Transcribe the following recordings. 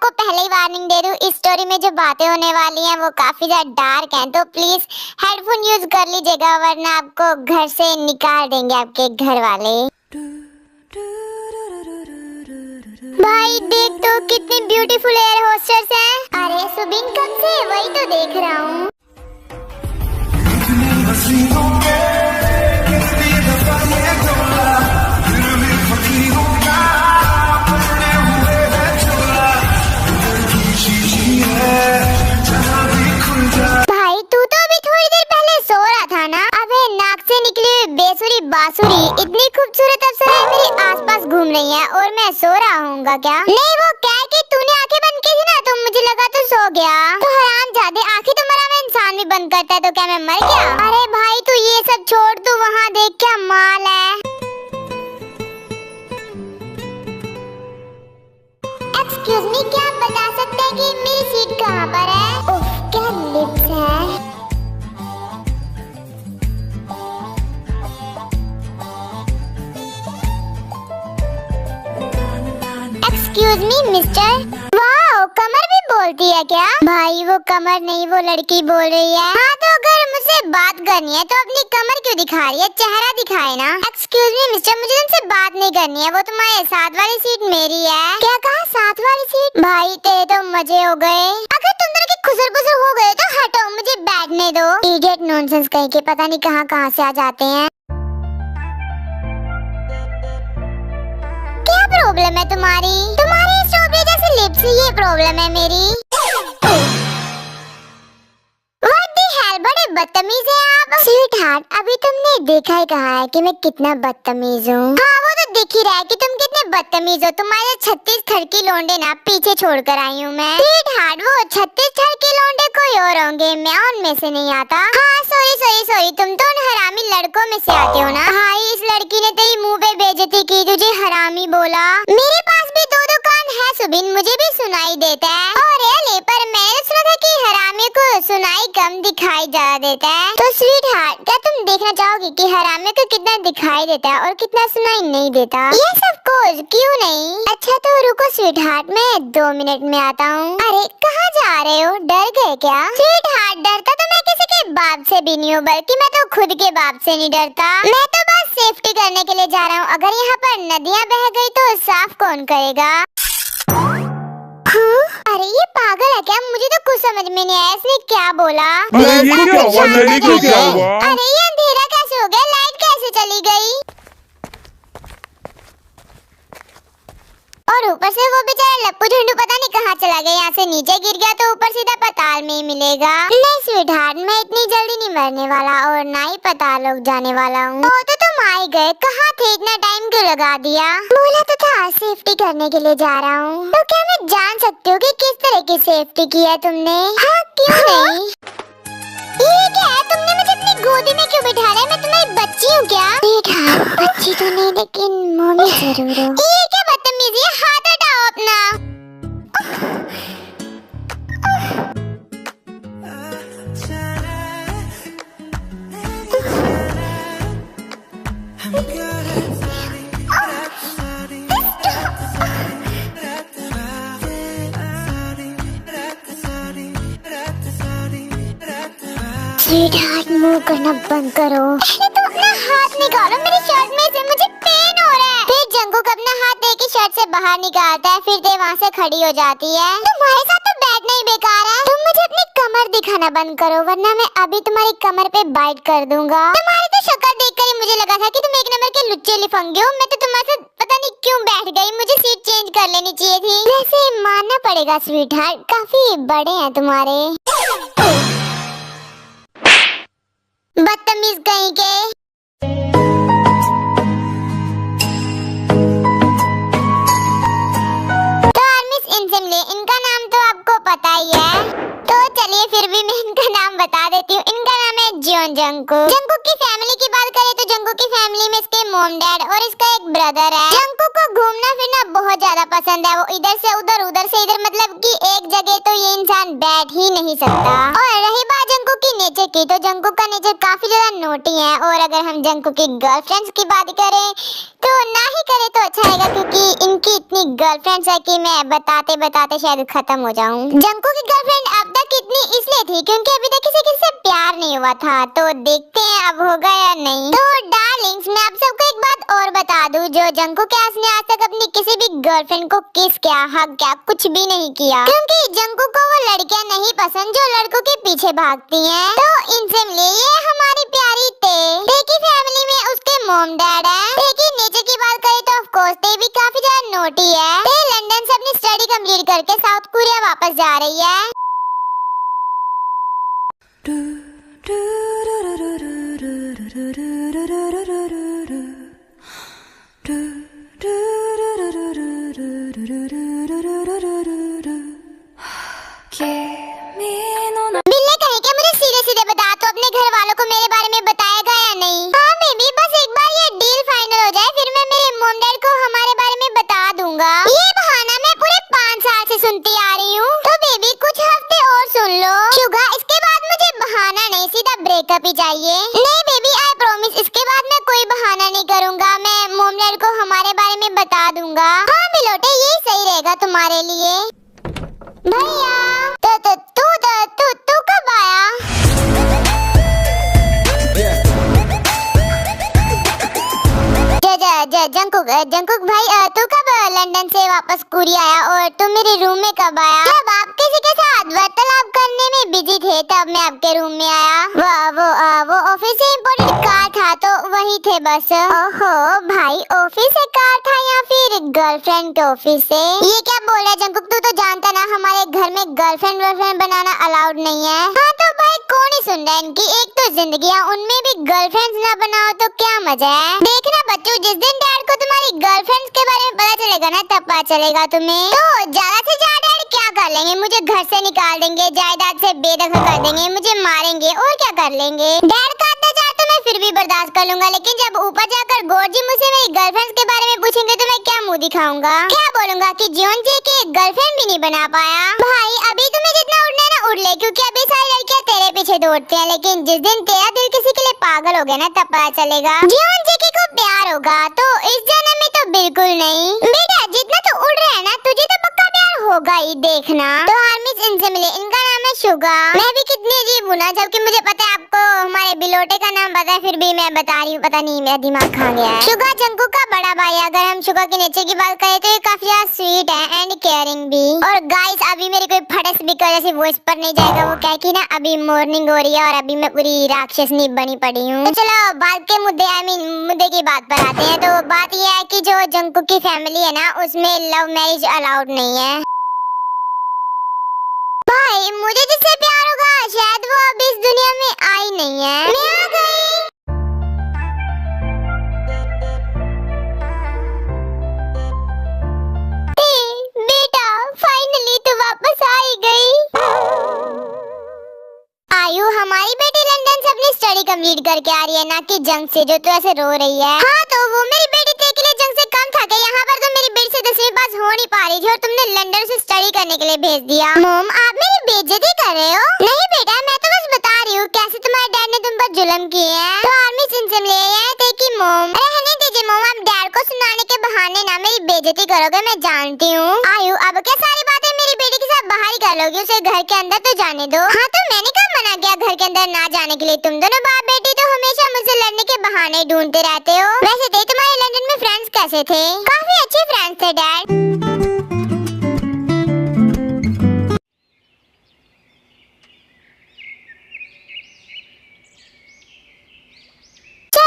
आपको पहले ही वार्निंग दे दूं, इस स्टोरी में जो बातें होने वाली हैं वो काफी ज्यादा डार्क हैं, तो प्लीज हेडफोन यूज कर लीजिएगा वरना आपको घर से निकाल देंगे आपके घर वाले। भाई देख तो कितनी ब्यूटीफुल एयर होस्टर्स हैं। अरे सुबिन कब से वही तो देख रहा हूँ। भाई तू तो अभी थोड़ी देर पहले सो रहा था ना। अबे नाक से निकली हुई बेसुरी बांसुरी इतनी खूबसूरत अप्सराएं मेरे आसपास घूम रही हैं और मैं सो रहा हूँगा क्या? नहीं वो क्या है कि तूने आंखें बंद की थी ना तो मुझे लगा तू सो गया। तो हरामजादे आंखें तो मरा हुआ इंसान भी बंद करता है तो क्या मैं मर गया? अरे भाई तू ये सब छोड़, तू वहाँ देख क्या माल है। एक्सक्यूज मी, क्या आप बता सकते हैं कि मेरी सीट कहाँ पर है? उफ, क्या लिप्स है। Excuse me mister. वाओ, कमर भी बोलती है क्या? भाई वो कमर नहीं, वो लड़की बोल रही है। हाँ तो अगर मुझसे बात करनी है तो अपनी कमर क्यों दिखा रही है? चेहरा दिखाए ना। एक्सक्यूज मी मिस्टर, मुझे तुमसे बात नहीं करनी है, वो तुम्हारे साथ वाली सीट मेरी है। क्या कहा? साथ वाली सीट? भाई तेरे तो मजे हो गए। अगर तुम दोनों के खुसर हो गए तो हटो, मुझे बैठने दो। इडियट नॉनसेंस कहीं के, पता नहीं कहाँ कहाँ से आ जाते हैं। क्या प्रॉब्लम है तुम्हारी? तुम्हारी स्ट्रॉबेरी जैसे लिप्स, ये प्रॉब्लम है मेरी। What the hell, बड़े बदतमीज हैं आप। स्वीट हार्ट, अभी तुमने देखा ही कहा है कि मैं कितना बदतमीज हूँ। हाँ वो तो दिख ही रहा है कि तुम कितने बदतमीज हो। तुम्हारे 36 थड़की लौंडे ना पीछे छोड़कर आई हूँ मैं। स्वीट हार्ट, वो 36 थड़की लौंडे कोई और होंगे, मैं उनमें से नहीं आता। हाँ सॉरी, तुम तो उन हरामी लड़कों में से आते हो ना। भाई इस लड़की ने तेरी मुँह पे बेइज्जती की, तुझे हरामी बोला। मेरे पास भी दो कान है सुबिन, मुझे भी सुनाई देता है। और ले पर मैंने सुना था कि हरामी को सुनाई कम दिखाई ज्यादा देता है। तो स्वीट हार्ट, क्या तुम देखना चाहोगी कि हरामी को कितना दिखाई देता है और कितना सुनाई नहीं देता? यस ऑफ कोर्स, क्यों नहीं। अच्छा तो रुको स्वीट हार्ट, मैं 2 मिनट में आता हूँ। अरे कहाँ जा रहे हो? डर गए क्या? स्वीट हार्ट, डरता तो मैं किसी के बाप से भी नहीं हूँ, बल्कि मैं तो खुद के बाप से नहीं डरता। मैं तो बस सेफ्टी करने के लिए जा रहा हूँ। अगर यहाँ पर नदियाँ बह गई तो साफ कौन करेगा? हाँ? अरे ये पागल है क्या? मुझे तो कुछ समझ में नहीं आया इसने क्या बोला। अरे ये क्या हुआ? नैनी को क्या हुआ? अरे ये अंधेरा कैसे हो गया? लाइट कैसे चली गई? और ऊपर से वो बेचारा लप्पू झुंडू पता नहीं कहाँ चला गया। यहाँ से नीचे गिर गया तो ऊपर सीधा पताल में ही मिलेगा। नहीं स्वीट हार्ट, मैं इतनी जल्दी नहीं मरने वाला और ना ही पताल लोग जाने वाला हूँ। तो तुम आ ही गए, कहाँ थे? इतना टाइम क्यों लगा दिया? बोला तो था सेफ्टी करने के लिए जा रहा हूँ। तो क्या मैं जान सकती हूँ कि किस तरह की सेफ्टी की है तुमने? हाँ क्यों नहीं। ये क्या है? तुमने मुझे अपनी गोदी में क्यों बिठा रहे? मैं तुम्हारी बच्ची हूँ क्या? बेटा बच्ची तो नहीं लेकिन मम्मी जरूर हो। ये क्या बदतमीजी है? हाथ हटाओ अपना। स्वीट हार्ट, मुंह करना बंद करो। पहले तो अपना हाथ निकालो मेरी शर्ट में से, मुझे पेन हो रहा है। फिर जंगुक अपना हाथ देके शर्ट से बाहर निकालता है, फिर दे वहाँ से खड़ी हो जाती है। तुम्हारे साथ तो बैठना ही बेकार है। तुम मुझे अपनी कमर दिखाना बंद करो वरना मैं अभी तुम्हारी कमर पे बाइट कर दूंगा। तुम्हारी तो शक्ल देखकर ही मुझे लगा था कि तुम 1 नंबर के लुच्चे लिफंगे हो। मैं तो तुम्हारे साथ पता नहीं क्यों बैठ गई, मुझे सीट चेंज कर लेनी चाहिए थी। वैसे मानना पड़ेगा स्वीट हार्ट, काफी बड़े हैं तुम्हारे। बदतमीज कहीं के। तो आर्मिस इंसेम्बली, इनका नाम तो आपको पता ही है। तो चलिए फिर भी मैं इनका नाम बता देती हूँ। इनका नाम है जियोन जंगकुक। जंगकुक की फैमिली की बात करें तो जंगकुक की फैमिली में इसके मॉम डैड और इसका एक ब्रदर है। जंगकुक को घूमना फिरना बहुत ज्यादा पसंद है। वो इधर से उधर, उधर से इधर, मतलब कि एक जगह तो ये इंसान बैठ ही नहीं सकता। और रही बात जंगकुक की नेचर की, तो जंगकुक का नेचर काफी ज्यादा नोटी है। और अगर हम जंगकुक की गर्लफ्रेंड्स की बात करें तो ना ही करे तो अच्छा रहेगा, क्योंकि इनकी इतनी इतनी गर्लफ्रेंड्स है कि मैं बताते बताते शायद खत्म हो जाऊं। जंकू की गर्लफ्रेंड अब तक इतनी इसलिए थी क्योंकि अभी तक किसी से प्यार नहीं हुआ था, तो देखते हैं अब होगा या नहीं। तो डार्लिंग्स, मैं आप सबको एक बात और बता दूं, जो जंकू क्लास ने आज तक अपनी किसी भी गर्लफ्रेंड को किस किया, हक किया, कुछ भी नहीं किया, क्योंकि जंकू को वो लड़कियां नहीं पसंद जो लड़कों के पीछे भागती हैं। तो इनसे मिले ये हमारी प्यारी ते की फैमिली में उसके मॉम डैड है। ते की नेचर की बात करें तो ऑफ कोर्स ते भी काफी ज्यादा नोटी है। ते लंदन से अपनी स्टडी कंप्लीट करके साउथ कोरिया वापस जा रही है। बिल्ले कहे क्या, मुझे सीधे सीधे बता, तो अपने घर वालों को मेरे बारे में बताएगा या नहीं? हाँ बेबी, बस एक बार ये डील फाइनल हो जाए, फिर मैं मेरे मॉम डैड को हमारे बारे में बता दूंगा। ये बहाना मैं पूरे 5 साल से सुनती आ रही हूँ। तो बेबी कुछ हफ्ते और सुन लो। शुगा, इसके बाद मुझे बहाना नहीं, सीधा ब्रेकअप ही चाहिए। नहीं बेबी, आई प्रॉमिस, इसके बाद मैं कोई बहाना नहीं करूँगा, मैं मॉम डैड को हमारे बारे में बता दूंगा। हाँ बिलोटे, यही सही रहेगा तुम्हारे लिए। भैया तू कब आया? जंकुक भाई, तू कब लंदन से वापस कोरिया आया और तू मेरे रूम में कब आया? जब आप किसी के साथ वार्तालाप करने में बिजी थे तब मैं आपके रूम में आया। वो ऑफिस से इम्पोर्टेंट कार था तो वही थे बस। ओहो भाई, ऑफिस से कार था या फिर गर्लफ्रेंड के ऑफिस से? ये क्या बोल रहा है जंकुक, तू तो जानता ना हमारे घर में गर्लफ्रेंड बनाना अलाउड नहीं है। हाँ तो भाई कौन ही सुन रहा है इनकी, एक तो जिंदगी, उनमें भी गर्लफ्रेंड्स ना बनाओ तो क्या मजा है। देखना बच्चों, जिस दिन डैड को तुम्हारी गर्लफ्रेंड्स के बारे में पता चलेगा ना, तब पता चलेगा तुम्हें। तो ज्यादा से ज्यादा डैड क्या कर लेंगे, मुझे घर से निकाल देंगे, जायदाद से बेदखल कर देंगे, मुझे मारेंगे और क्या कर लेंगे। डैड का अत्याचार तो मैं फिर भी बर्दाश्त कर लूंगा, लेकिन जब ऊपर जाकर गॉड जी मुझसे मेरी गर्लफ्रेंड्स के बारे में पूछेंगे तो मैं क्या मुंह दिखाऊंगा? क्या बोलूंगा कि जीवन जी की गर्लफ्रेंड भी नहीं बना पाया? भाई अभी तुम्हें जितना उड़ना है ना उड़ ले, क्योंकि अभी सारी लड़कियां तेरे पीछे दौड़ती हैं, लेकिन जिस दिन तेरा दिल किसी के लिए पागल हो गया ना, तब पता चलेगा। जीवन जी को प्यार होगा तो इस जन्म में तो बिल्कुल नहीं। बेटा जितना तो उड़ रहा है ना, तुझे तो पक्का प्यार होगा ही, देखना। तो आर्मिस इनसे मिले, इनका नाम है शुगा। मैं भी कितनी अजीब हूँ ना, जबकि मुझे पता है आपको हमारे बिलोटे का नाम पता है, फिर भी मैं बता रही हूँ, पता नहीं मेरा दिमाग खा गया है। शुगा जंकू का बड़ा भाई है। अगर हम शुगा के नेचर की बात करें तो ये काफी ज्यादा स्वीट है एंड केयरिंग भी। और गाइस अभी मेरी कोई फटस स्पीकर जैसे वॉइस पर नहीं जाएगा, वो क्या कि ना अभी मॉर्निंग हो रही है और अभी मैं पूरी राक्षसनी बनी पड़ी हूँ। तो चलो बात के मुद्दे मुद्दे की बात पर आते हैं। तो बात यह है कि जो जंकू की फैमिली है ना, उसमें लव मैरिज अलाउड नहीं है। भाई मुझे जिससे प्यार होगा शायद वो अब इस दुनिया में आई नहीं है। मैं आ गई। बेटा फाइनली तू वापस आ ही गई। आयु, हमारी बेटी लंदन से अपनी स्टडी कंप्लीट करके आ रही है, ना कि जंग से, जो तू ऐसे रो रही है। हाँ तो वो मेरी बेटी तेरे के लिए जंग से कम था क्या? यहाँ पर तो मेरी बेटी से 10वीं पास हो नहीं पा रही थी और तुमने लंदन से स्टडी करने के लिए भेज दिया। मॉम आप मेरी बेइज्जती कर रहे हो? नहीं बेटा, मैं तो बस बता रही हूँ कैसे तुम्हारे डैड ने तुम पर जुल्म किए हैं। तो आर्मी सिंह ले आए थे कि मॉम, रहने दीजिए मॉम, आप डैड को सुनाने के बहाने ना मेरी बेइज्जती करोगे, मैं जानती हूँ। आयु, अब क्या सारी बातें मेरी बेटी के साथ बाहर ही कर लोगी, उसे घर के अंदर तो जाने दो। हाँ तो मैंने कब मना किया घर के अंदर ना जाने के लिए? तुम दोनों बाप बेटी तो हमेशा मुझसे लड़ने के बहाने ढूंढते रहते हो। वैसे थे तुम्हारे लंदन में फ्रेंड्स कैसे थे? काफी अच्छे फ्रेंड्स थे डैड।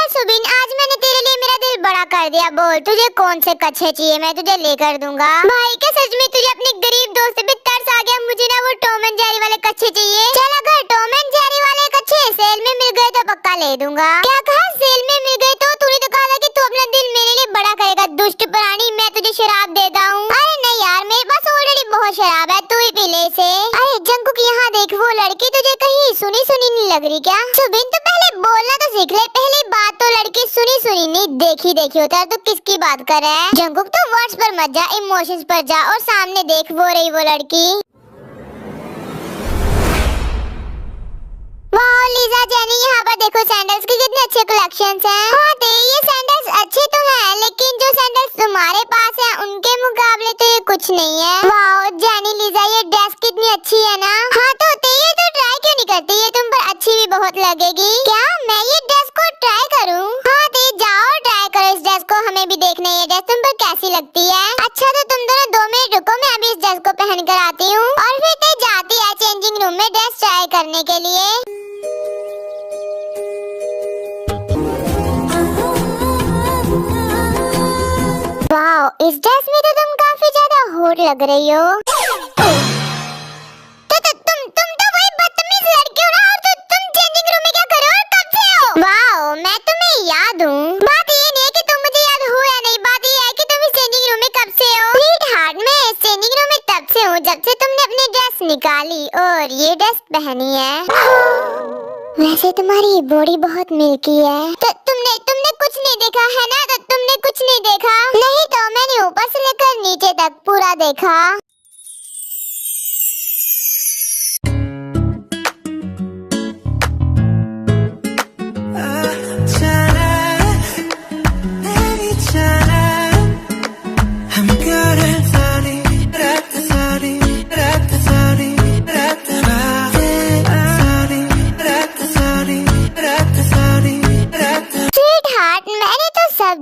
सुबिन, आज मैंने तेरे लिए मेरा दिल बड़ा कर दिया। बोल तुझे कौन से कच्छे चाहिए, मैं तुझे लेकर दूंगा। भाई क्या सच में तुझे अपने गरीब दोस्त पे तरस आ गया? मुझे ना वो टॉम एंड जेरी वाले कच्छे चाहिए। चल अगर टॉम एंड जेरी वाले कच्छे सेल में मिल गए तो पक्का ले दूंगा। क्या कहा? सेल में मिल गए? तो तूने तो कहा था कि तू अपना दिल मेरे लिए बड़ा करेगा। दुष्ट प्राणी, मैं तुझे शराब देता हूँ। अरे नहीं यार, मेरे पास ऑलरेडी बहुत शराब है, तू ही पी ले इसे। अरे जंकुक यहाँ देख, वो लड़की तुझे कहीं सुनी सुनी नहीं लग रही क्या? सुबिन तो पहले बोलना तो सीख ले, पहली बात तो लड़की सुनी सुनी नहीं देखी देखी होता है, तो किसकी बात कर रहा है? जंकुक तो वर्ड्स पर मत जा, इमोशंस पर जा और सामने देख, वो रही वो लड़की। वाह लीजा जेनी, यहाँ पर देखो सैंडल्स के कितने अच्छे कलेक्शंस हैं। हाँ ये सैंडल्स अच्छे तो हैं, लेकिन जो सैंडल्स तुम्हारे पास हैं उनके मुकाबले कुछ नहीं है। वाओ जेनी लिजा, ये ड्रेस कितनी अच्छी है ना। हाँ तो ये तो ट्राई क्यों नहीं करती, ये तुम पर अच्छी भी बहुत लगेगी। क्या मैं ये ड्रेस को ट्राई करूँ? हाँ तो जाओ ट्राई करो इस ड्रेस को, हमें भी देखना है ये ड्रेस तुम पर कैसी लगती है। अच्छा तो तुम दोनों 2 मिनट रुको, मैं अभी इस ड्रेस को पहन कर आती हूँ। और फिर ते जाती है चेंजिंग रूम में ड्रेस ट्राई करने के लिए। वाओ इस ड्रेस में तो तुम काफी ज्यादा हॉट लग रही हो। तुम तो वही बदतमीज लड़की हो ना, और तुम चेंजिंग रूम में क्या कर रहे हो और कब से हो? वाओ मैं तुम्हें याद हूँ। बात ये नहीं है कि तुम मुझे याद हो या नहीं, बात ये है कि तुम इस चेंजिंग रूम में कब से हो। स्वीटहार्ट मैं इस चेंजिंग रूम में तब से हूँ जब से तुमने अपनी ड्रेस निकाली और ये ड्रेस पहनी है। वैसे तुम्हारी बॉडी बहुत मिल्की है। तो तुमने कुछ नहीं देखा है ना, तो तुमने कुछ नहीं देखा। नहीं तो मैंने ऊपर से लेकर नीचे तक पूरा देखा।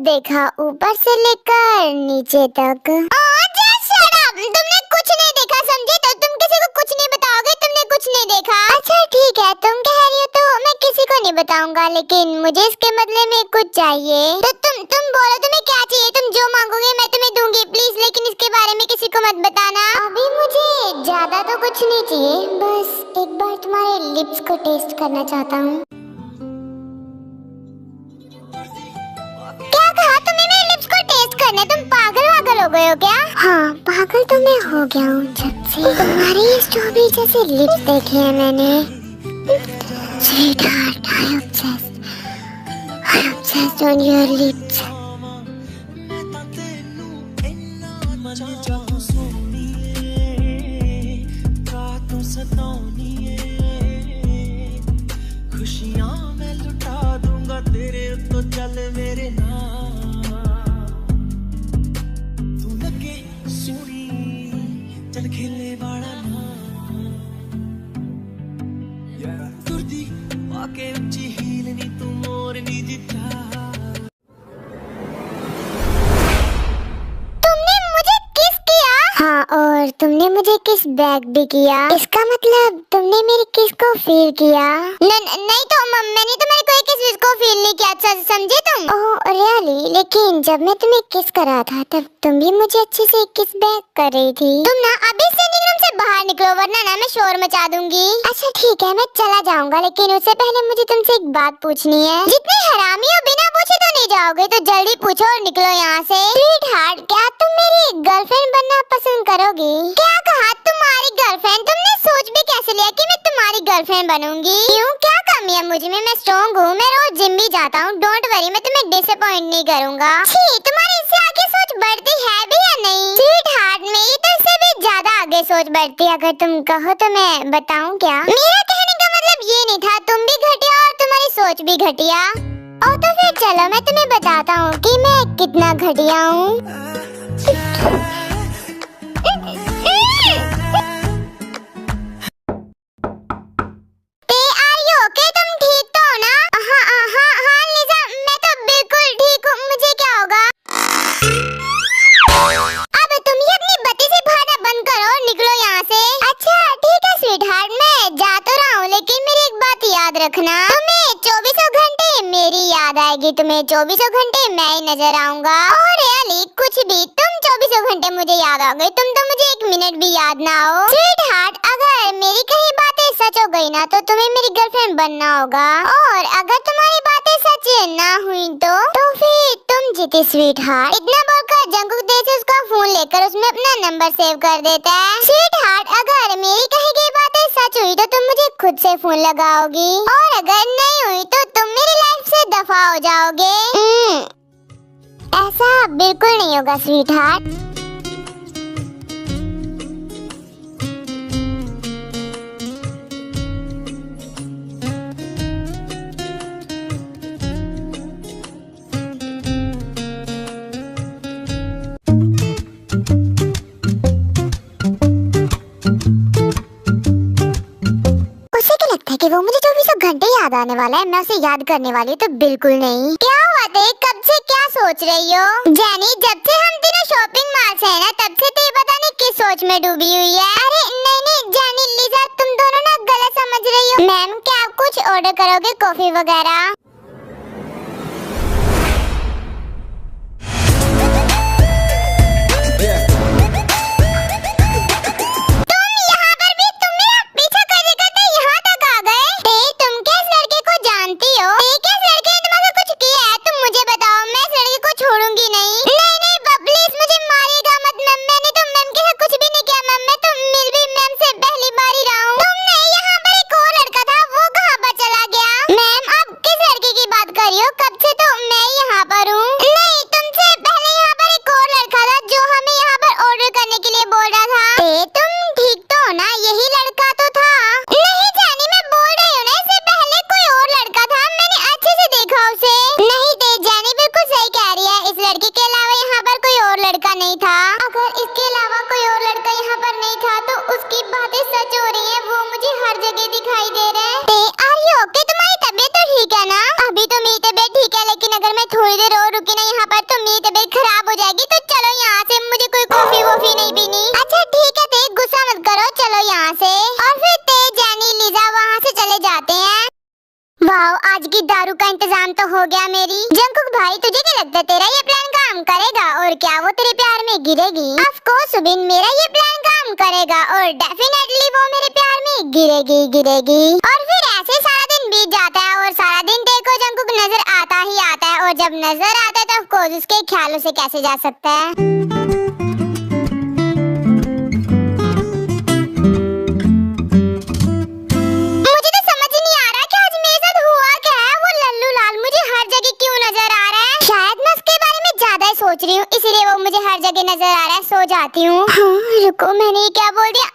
देखा ऊपर से लेकर नीचे तक। तुमने कुछ नहीं देखा समझे, तो तुम किसी को कुछ नहीं बताओगे, तुमने कुछ नहीं देखा। अच्छा ठीक है तुम कह रही हो तो मैं किसी को नहीं बताऊंगा, लेकिन मुझे इसके बदले में कुछ चाहिए। तो तुम बोलो तुम्हें क्या चाहिए, तुम जो मांगोगे मैं तुम्हें दूंगी प्लीज, लेकिन इसके बारे में किसी को मत बताना। अभी मुझे ज्यादा तो कुछ नहीं चाहिए, बस एक बार तुम्हारे लिप्स को टेस्ट करना चाहता हूँ। तुम पागल हो गए हो क्या? हाँ पागल तो मैं हो गया हूँ जब से तुम्हारे ये स्ट्रॉबेरी जैसे लिप्स देखे हैं मैंने। Sweetheart, I'm obsessed on your lips. खुशियाँ मैं लुटा दूंगा तेरे तो चल मेरे नाम। चल खेले वाला तुरदी पाके उच्ची हील नी तू मोर नी जिता। तुमने मुझे किस किया? हाँ और तुमने मुझे किस बैक भी किया। इसका मतलब तुमने मेरी किस को फील किया। नहीं तो मैंने तुम्हारी कोई किस को फील नहीं किया, समझे तुम? Oh really? लेकिन जब मैं तुम्हें किस कर रहा था तब तुम भी मुझे अच्छे से किस बैक कर रही थी। तुम ना अभी चेंजिंग रूम से बाहर निकलो वरना ना मैं शोर मचा दूंगी। अच्छा ठीक है मैं चला जाऊंगा, लेकिन उससे पहले मुझे तुमसे एक बात पूछनी है। जितने हरामी हो बिना पूछे तो नहीं जाओगे, तो जल्दी पूछो और निकलो यहाँ से। स्वीटहार्ट क्या तुम मेरी गर्लफ्रेंड बनना पसंद करोगी? क्या कहा तुम्हारी गर्लफ्रेंड? तुमने सोच भी कैसे लिया कि मैं तुम्हारी गर्लफ्रेंड बनूंगी? क्यों क्या कमी है मुझ में? मैं स्ट्रॉन्ग हूँ, मैं रोज जिम भी जाता हूँ, डोंट वरी मैं तुम्हें डिसअपॉइंट नहीं करूँगा। तुम्हारी इससे आगे सोच बढ़ती है भी या नहीं? स्वीटहार्ट मेरी तो इससे भी ज्यादा आगे सोच बढ़ती है, अगर तुम कहो तो मैं बताऊँ क्या? मेरा कहने का मतलब ये नहीं था, तुम भी घटिया और तुम्हारी सोच भी घटिया। और तो फिर चलो मैं तुम्हें बताता हूँ कि मैं कितना घटिया हूँ। रखना तुम्हें 24 घंटे मेरी याद आएगी, तुम्हें 24 घंटे मैं ही नजर आऊंगा। और रियली कुछ भी, तुम 24 घंटे मुझे याद आओगे, तुम तो मुझे 1 मिनट भी याद ना हो। स्वीटहार्ट अगर मेरी कही बातें सच हो गई ना तो तुम्हें मेरी गर्लफ्रेंड बनना होगा, और अगर तुम्हारी बातें सच ना हुई तो फिर तुम जीती स्वीटहार्ट। इतना बोलकर जंगकुक देश उसका फोन लेकर उसमें अपना नंबर सेव कर देता है। स्वीटहार्ट अगर मेरी कही गई बातें सच हुई तो तुम मुझे खुद से फोन लगाओगी, और अगर नहीं हुई तो तुम मेरी लाइफ से दफा हो जाओगे। ऐसा बिल्कुल नहीं होगा स्वीटहार्ट। मुझे 24 घंटे याद आने वाला है, मैं उसे याद करने वाली हूँ तो बिल्कुल नहीं। क्या हुआ थे, कब से क्या सोच रही हो? जैनी, जब से हम तीनों शॉपिंग मॉल से है ना, तब से तो पता नहीं किस सोच में डूबी हुई है। अरे नहीं जैनी, लीजा, तुम दोनों ना गलत समझ रही हो। मैम, क्या आप कुछ ऑर्डर करोगे, कॉफी वगैरह? आज की दारू का इंतजाम तो हो गया मेरी। जंकुक भाई, तुझे क्या लगता है तेरा ये प्लान काम करेगा? और क्या वो तेरे प्यार में गिरेगी? ऑफ कोर्स सुबिन, मेरा ये प्लान काम करेगा और डेफिनेटली वो मेरे प्यार में गिरेगी। और फिर ऐसे सारा दिन बीत जाता है और सारा दिन देखो जंकुक नजर आता ही आता है, और जब नजर आता है तो ऑफ कोर्स उसके ख्यालों से कैसे जा सकता है। सोच रही हूँ, इसीलिए वो मुझे हर जगह नजर आ रहा है। सो जाती हूँ। हाँ, रुको, मैंने क्या बोल दिया?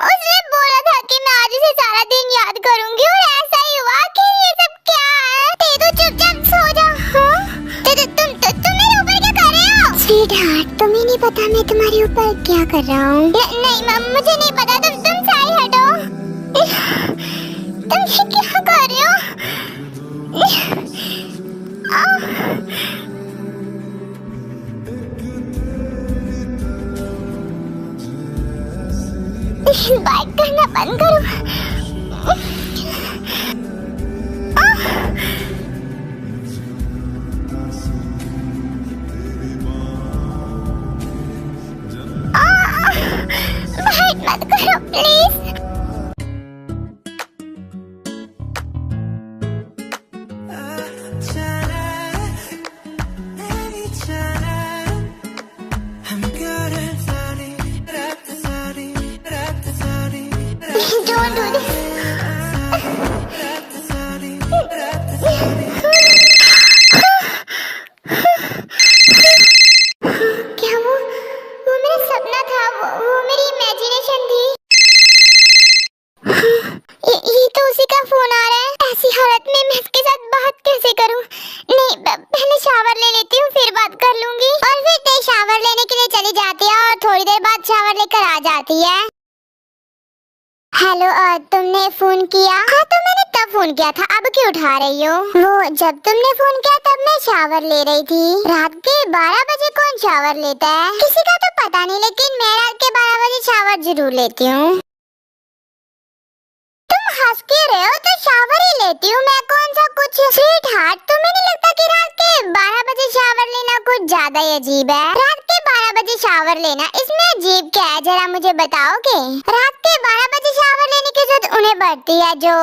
उसने बोला था कि मैं आज उसे सारा दिन याद करूंगी और ऐसा ही हुआ। कि ये सब क्या है? ते तो चुपचाप सो जा। तुम मेरे ऊपर क्या कर रहे हो? स्वीटहार्ट, तुम्हें नहीं पता मैं तुम्हारे ऊपर क्या कर रहा हूँ? नहीं, मुझे नहीं पता। तुम साइड हटो। तुम ये क्या कर रहे हो? बाइक करना बंद करो। बाइक मत करो प्लीज। Don't do this. क्या वो मेरा सपना था? वो मेरी इमेजिनेशन थी? ये तो उसी का फोन आ रहा है। ऐसी हालत में मैं इसके साथ बात कैसे करूं? नहीं, पहले शावर ले लेती हूँ, फिर बात कर लूंगी। और फिर ते शावर लेने के लिए चली जाती है और थोड़ी देर बाद शावर लेकर आ जाती है। हेलो, तुमने फोन किया? हाँ, तो मैंने तब फोन किया था, अब क्यों उठा रही हो? वो जब तुमने फोन किया तब मैं शावर ले रही थी। रात के 12 बजे कौन शावर लेता है? किसी का तो पता नहीं, लेकिन मैं रात के 12 बजे शावर जरूर लेती हूँ। तुम हंस क्यों रहे हो? तो शावर ही लेती हूँ मैं, कौन सा कुछ। स्वीटहार्ट, तुम्हें नहीं लगता कि रात के 12 बजे शावर लेना कुछ ज्यादा ही अजीब है? रात के 12 बजे शावर लेना, इसमें अजीब क्या है, जरा मुझे बताओगे? रात के 12 बजे शावर लेने की जरूरत उन्हें पड़ती है जो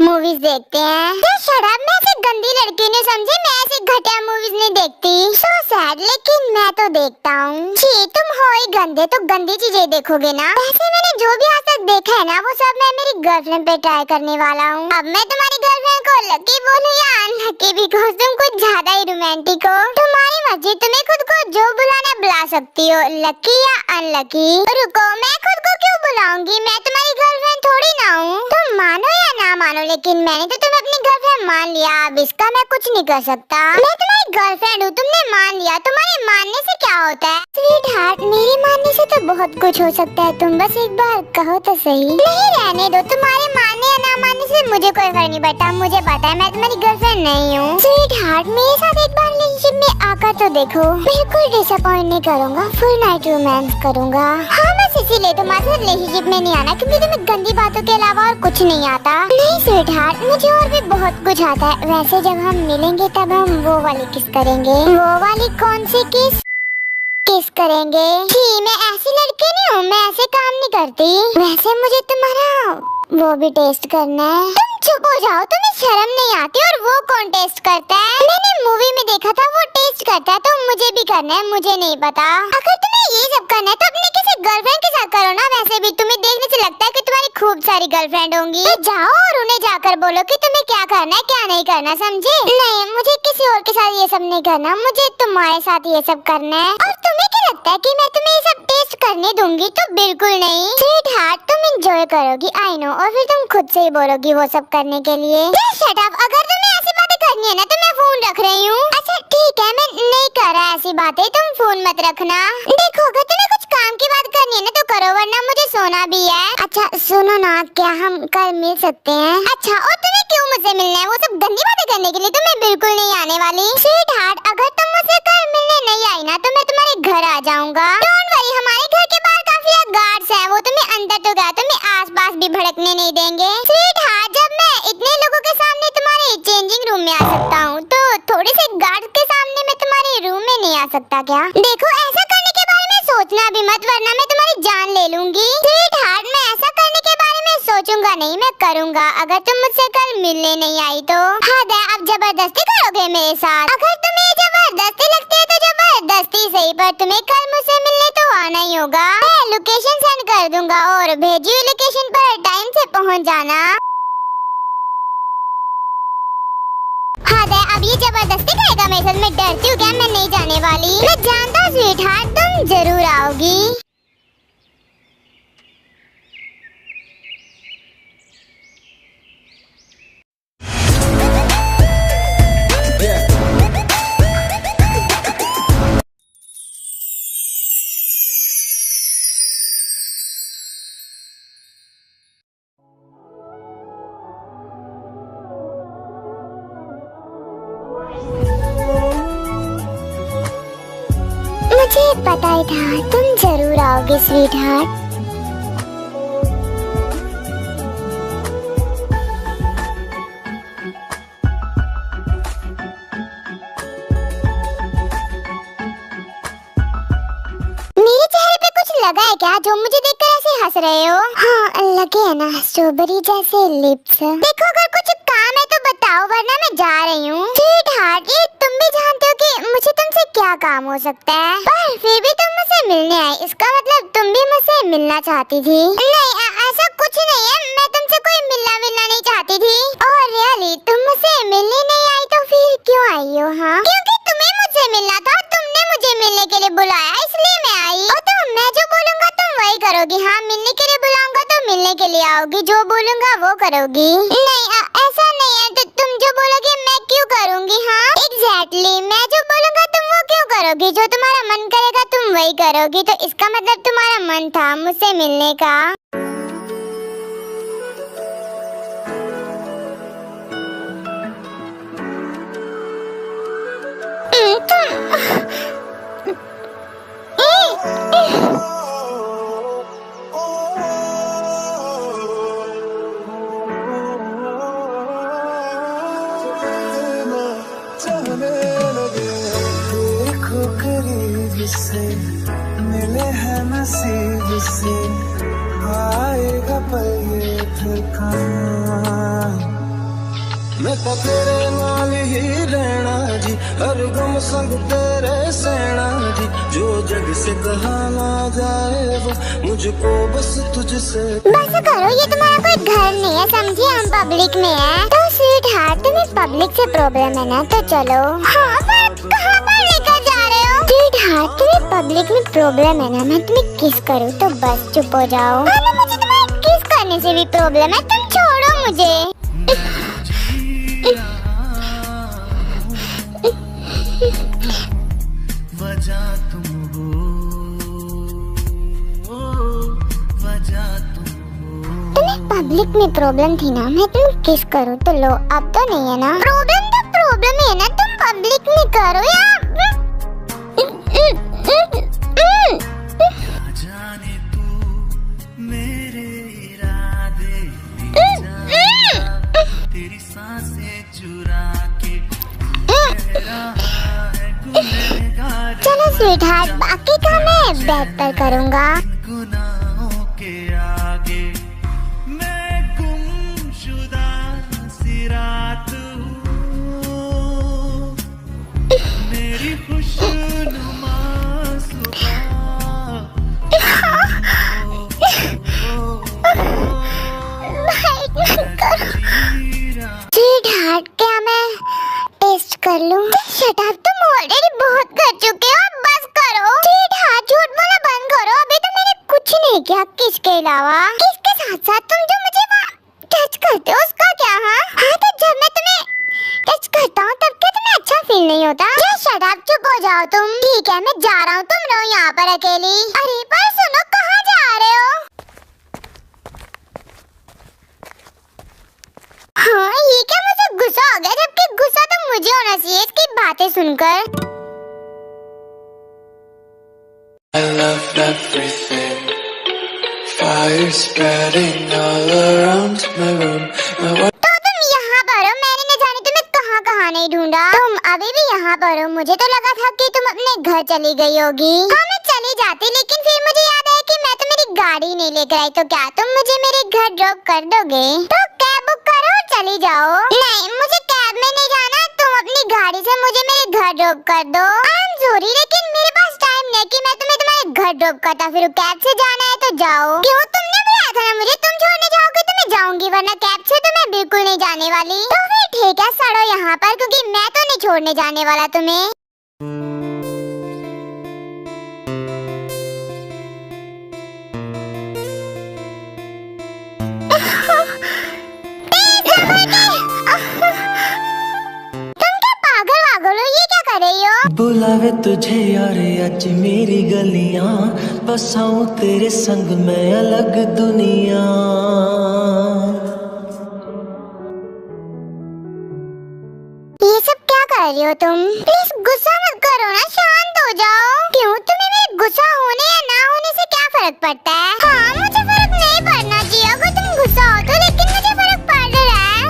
मूवीज देखते हैं। तो शराब, मैं ऐसी गंदी लड़की नहीं समझी, मैं ऐसी घटिया मूवीज नहीं देखती। सो सैड, लेकिन मैं तो देखता हूँ। छी, तुम हो ही गंदे, तो गंदी चीजें देखोगे ना। वैसे मैंने जो भी आज तक देखा है ना, वो सब मैं मेरी गर्लफ्रेंड पे ट्राई करने वाला हूँ। अब मैं तुम्हारी गर्लफ्रेंड को लकी बोलूँ या अनलकी, बिकॉज़ तुम कुछ ज्यादा ही रोमांटिक हो। तुम्हारी मर्जी, तुम्हें खुद को जो बुलाना बुला सकती हो, लकी या अनलकी। रुको, मैं खुद को क्यों बुलाऊंगी? मैं तुम्हारी गर्लफ्रेंड थोड़ी ना हूँ। तुम मानो या ना मानो, लेकिन मैंने तो तुम्हें अपनी गर्लफ्रेंड मान लिया। अब इसका मैं कुछ नहीं कर सकता। मैं तुम्हारी गर्लफ्रेंड हूँ, तुमने मान लिया। तुम्हारे मानने से क्या होता है? स्वीट हार्ट, मेरे मानने से तो बहुत कुछ हो सकता है। तुम बस एक बार कहो तो सही। नहीं, रहने दो। तुम्हारे मानने या ना मानने से मुझे कोई फर्क नहीं पड़ता। मुझे पता है मैं तुम्हारी गर्लफ्रेंड नहीं हूँ। स्वीट हार्ट, मेरे साथ एक बार रिलेशनशिप में आकर तो देखो। बिल्कुल डिसअपॉइंट नहीं करूँगा, फुल नाइट रोमांस करूँगा। हाँ, बस इसीलिए तुम्हारे साथ रिलेशनशिप में नहीं आना, क्योंकि तुम्हें गंदी बातों के अलावा और कुछ नहीं आता। नहीं स्वीट हार्ट, मुझे और भी बहुत कुछ आता है। वैसे जब हम मिलेंगे तब हम वो वाली किस करेंगे। वो वाली कौन सी किस करेंगे? जी, मैं ऐसी लड़की नहीं हूँ, मैं ऐसे काम नहीं करती। वैसे मुझे तुम्हारा वो भी टेस्ट करना है। तुम चुप हो जाओ, तुम्हें शर्म नहीं आती? और वो कौन टेस्ट करता है? मैंने मूवी में देखा था, वो टेस्ट करता है, तो मुझे भी करना है। मुझे नहीं पता। अगर तुम्हें ये सब करना है तो अपनी किसी गर्लफ्रेंड के साथ करो ना। वैसे भी तुम्हें देखने से लगता है कि तुम्हारी खूब सारी गर्लफ्रेंड होंगी। तो जाओ और उन्हें जाकर बोलो कि तुम्हें क्या करना है, क्या नहीं करना, समझे? नहीं, मुझे किसी और के साथ ये सब नहीं करना, मुझे तुम्हारे साथ ये सब करना है। और तुम्हें क्या लगता है कि मैं तुम्हें ये सब टेस्ट करने दूंगी? तो बिल्कुल नहीं। स्वीट हार्ट, तुम एंजॉय करोगी, आई नो, और फिर तुम खुद से ही बोलोगी वो सब करने के लिए। शट अप, अगर तुम्हें ऐसी बातें करनी है ना तो मैं फोन रख रही हूँ। अच्छा ठीक है, मैं नहीं कर रहा ऐसी बातें, तुम फोन मत रखना। देखो, अगर तुम्हें कुछ काम की बात करनी है ना तो करो, वरना मुझे सोना भी है। अच्छा सुनो ना, क्या हम कल मिल सकते हैं? अच्छा, और तुम्हें क्यों मुझसे मिलना है? वो सब गंदी बातें करने के लिए तो मैं बिल्कुल नहीं आने वाली। स्वीट हार्ट, अगर तुम मुझसे कल मिलने नहीं आई ना तो मैं तुम्हारे घर आ जाऊंगा। डोंट वरी, हमारे घर के बाहर काफी गार्ड्स हैं, वो तुम्हें अंदर तो गया, तुम्हें आसपास भी भड़कने नहीं देंगे। स्वीट हार्ट, जब मैं इतने लोगों के सामने तुम्हारे चेंजिंग रूम में आ सकता हूँ, तो थोड़े से गार्ड के सामने मैं तुम्हारे रूम में नहीं आ सकता क्या? देखो, ऐसा करने के बारे में सोचना भी मत, वरना मैं तुम्हारी जान ले लूंगी। स्वीट हार्ट, मैं ऐसा करने के बारे में सोचूंगा नहीं, मैं करूंगा। अगर तुम मुझसे कल मिलने नहीं आई तो हद है, अब जबरदस्ती करोगे मेरे साथ। अगर तुम्हें जबरदस्ती लगती है तो जबरदस्ती सही, पर तुम्हें कल मुझसे मिलने तो आना ही होगा। मैं लोकेशन सेंड कर दूंगा और भेजी हुई लोकेशन पर टाइम से पहुंच जाना। हद है, अब ये जबरदस्ती करेगा मेरे साथ? मैं डरती हूँ क्या? मैं नहीं जाने वाली। मैं जानता हूँ स्वीट हार्ट, तुम जरूर आओगी। मुझे पता ही था तुम जरूर आओगे स्वीट हार्ट। मेरे चेहरे पे कुछ लगा है क्या जो मुझे देखकर ऐसे हंस रहे हो? हाँ, लगे है ना, स्ट्रॉबेरी जैसे लिप्स। देखो, अगर कुछ काम है तो बताओ, वरना मैं जा रही हूँ। स्वीट हार्ट, ये तुम भी जानते हो कि मुझे तुमसे क्या काम हो सकता है, पर फिर भी तुम मुझसे मिलने आई, इसका मतलब तुम भी मुझसे मिलना चाहती थी। नहीं, ऐसा कुछ नहीं है, मैं तुमसे कोई मिलना नहीं चाहती थी। और रियली तुम मुझसे मिलने नहीं आई तो फिर क्यों आई हो? हाँ, क्योंकि तुम्हें मुझसे मिलना था, तुमने मुझे मिलने के लिए बुलाया, इसलिए मैं आई। और तो मैं जो बोलूँगा तुम वही करोगी। हाँ, मिलने के लिए बुलाऊंगा तो मिलने के लिए आओगी, जो बोलूँगा वो करोगी। नहीं, ऐसा नहीं है, तो तुम जो बोलोगे मैं क्यों करूँगी? हाँ एग्जैक्टली, मैं जो बोलूँगा तुम वो क्यों करोगी? जो तुम्हारा मन करेगा तुम वही करोगी, तो इसका मतलब तुम्हारा मन था मुझसे मिलने का। देखो करीब से, मिले हैं नसीब से, आएगा पल ये ठिकाना। मैं तो तेरे नाल ही रहना जी, हर गम संग तेरे सहना जी, जो जग से कहा ना जाए वो मुझको बस तुझसे। बस करो, ये तुम्हारा कोई घर नहीं है, समझी? हम पब्लिक में है। तो स्वीट हार्ट, तुम्हें पब्लिक से प्रॉब्लम है ना, तो चलो। हाँ, पर कहाँ पर लेकर जा रहे हो? स्वीट हार्ट, तुम्हें पब्लिक में प्रॉब्लम है ना, मैं तुम्हें किस करूँ तो बस चुप हो जाओ। मुझे तुम्हें किस करनी खाने से भी प्रॉब्लम है, तुम छोड़ो मुझे। वजह तुम हो, वजह तुम हो। तुम्हें पब्लिक में प्रॉब्लम थी ना, मैं तुम्हें किस करूँ तो लो, अब तो नहीं है ना। प्रॉब्लम तो प्रॉब्लम है ना, तुम पब्लिक में करो या जाने तू मेरे इरादे तेरी सांसें चुरा के चलो स्वीटहार्ट, बाकी का मैं बेड पर करूँगा। गुनाहों के आगे मैं गुमशुदा सी रात हूँ, मेरी खुशनुमा स्वीटहार्ट, क्या मैं टेस्ट कर लूं? शट अप, तुम ऑलरेडी बहुत कर चुके हो, बस करो। स्वीटहार्ट, झूठ बोलना बंद करो, अभी तो मैंने कुछ नहीं किया किसके अलावा। किसके साथ साथ तुम जो मुझे टच करते हो उसका क्या? हाँ, तो जब मैं तुम्हें टच करता हूँ तब क्या तुम्हें अच्छा फील नहीं होता? शट अप, चुप हो जाओ तुम। ठीक है, मैं जा रहा हूँ, तुम रहो यहाँ पर अकेली। अरे पर सुनो, कहाँ जा रहे हो? हाँ, ये क्या मुझे गुस्सा हो गया, जबकि गुस्सा तो मुझे होना चाहिए इसकी बातें सुनकर। I love everything. Fire spreading all around my room. तो तुम यहाँ पर हो, मैंने न जाने तुम्हें कहाँ कहाँ नहीं ढूंढा। तुम अभी भी यहाँ पर हो, मुझे तो लगा था कि तुम अपने घर चली गई होगी। हाँ, मैं चली जाती, लेकिन फिर मुझे याद आया कि मैं तो मेरी गाड़ी नहीं लेकर आई, तो क्या तुम मुझे मेरे घर ड्रॉप कर दोगे? तो कैब बुक करो और चली जाओ। नहीं, मुझे कैब में नहीं जाना, तुम अपनी गाड़ी से मुझे मेरे घर ड्रॉप कर दो। आई एम सॉरी, लेकिन मेरे पास टाइम नहीं कि मैं तुम्हें तुम्हारे घर ड्रॉप करता फिर। कैब से जाना है तो जाओ। क्यों, तुमने बुलाया था ना मुझे, तुम छोड़ने जाओगे तो मैं जाऊंगी, वरना कैब से तो मैं बिल्कुल नहीं जाने वाली। तो फिर ठीक है, सड़ो यहाँ पर, क्योंकि मैं तो नहीं छोड़ने जाने वाला तुम्हें। तुम क्या पागल वागल हो, ये क्या कर रही हो? बुलावे तुझे यार आज मेरी गलियां, बसाऊं तेरे संग मैं अलग दुनिया। ये सब क्या कर रही हो तुम? प्लीज गुस्सा मत करो ना, शांत हो जाओ। क्यों, तुम्हें मेरे गुस्सा होने या ना होने से क्या फर्क पड़ता है? हाँ, मुझे फर्क नहीं पड़ना चाहिए अगर तुम गुस्सा हो तो, लेकिन मुझे फर्क पड़ रहा है।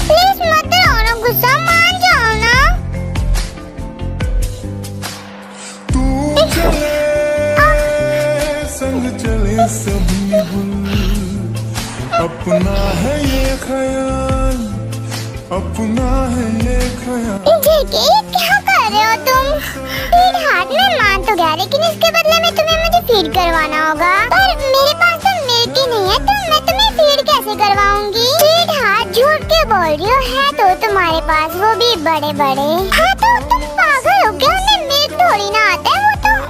प्लीज मत रहो ना, गुस्सा मान जाओ ना। तू चले संग चले सभी बुल, अपना है ये ख्याल, अपना है ये ख्याल। जेके, ये क्या कर रहे हो तुम? स्वीटहार्ट, मैं मान तो गया, लेकिन इसके बदले में तुम्हें मुझे फीड करवाना होगा। पर मेरे पास तो मिल्क ही नहीं है, तो मैं तुम्हें फीड कैसे करवाऊंगी? स्वीटहार्ट, झूठ क्यों बोल रही हो? है तो तुम्हारे पास, वो भी बड़े बड़े। हाँ, तो तुम पागल हो गए, उन्हें मिल्क थोड़ी ना आता है,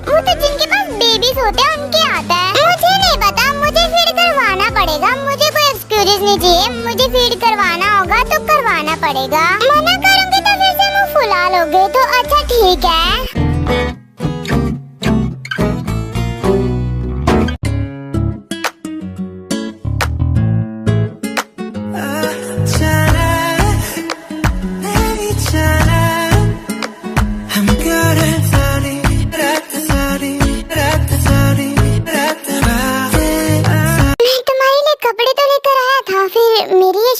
वो तो जिनके पास बेबीज होते हैं उनके आता है। मुझे नहीं पता, मुझे फीड करवाना पड़ेगा, मुझे कोई एक्सक्यूजेस नहीं चाहिए, मुझे फीड करवाना होगा तो करवाना पड़ेगा। मना करूंगी तो फिर से मुंह फुला लोगे, तो अच्छा ठीक है।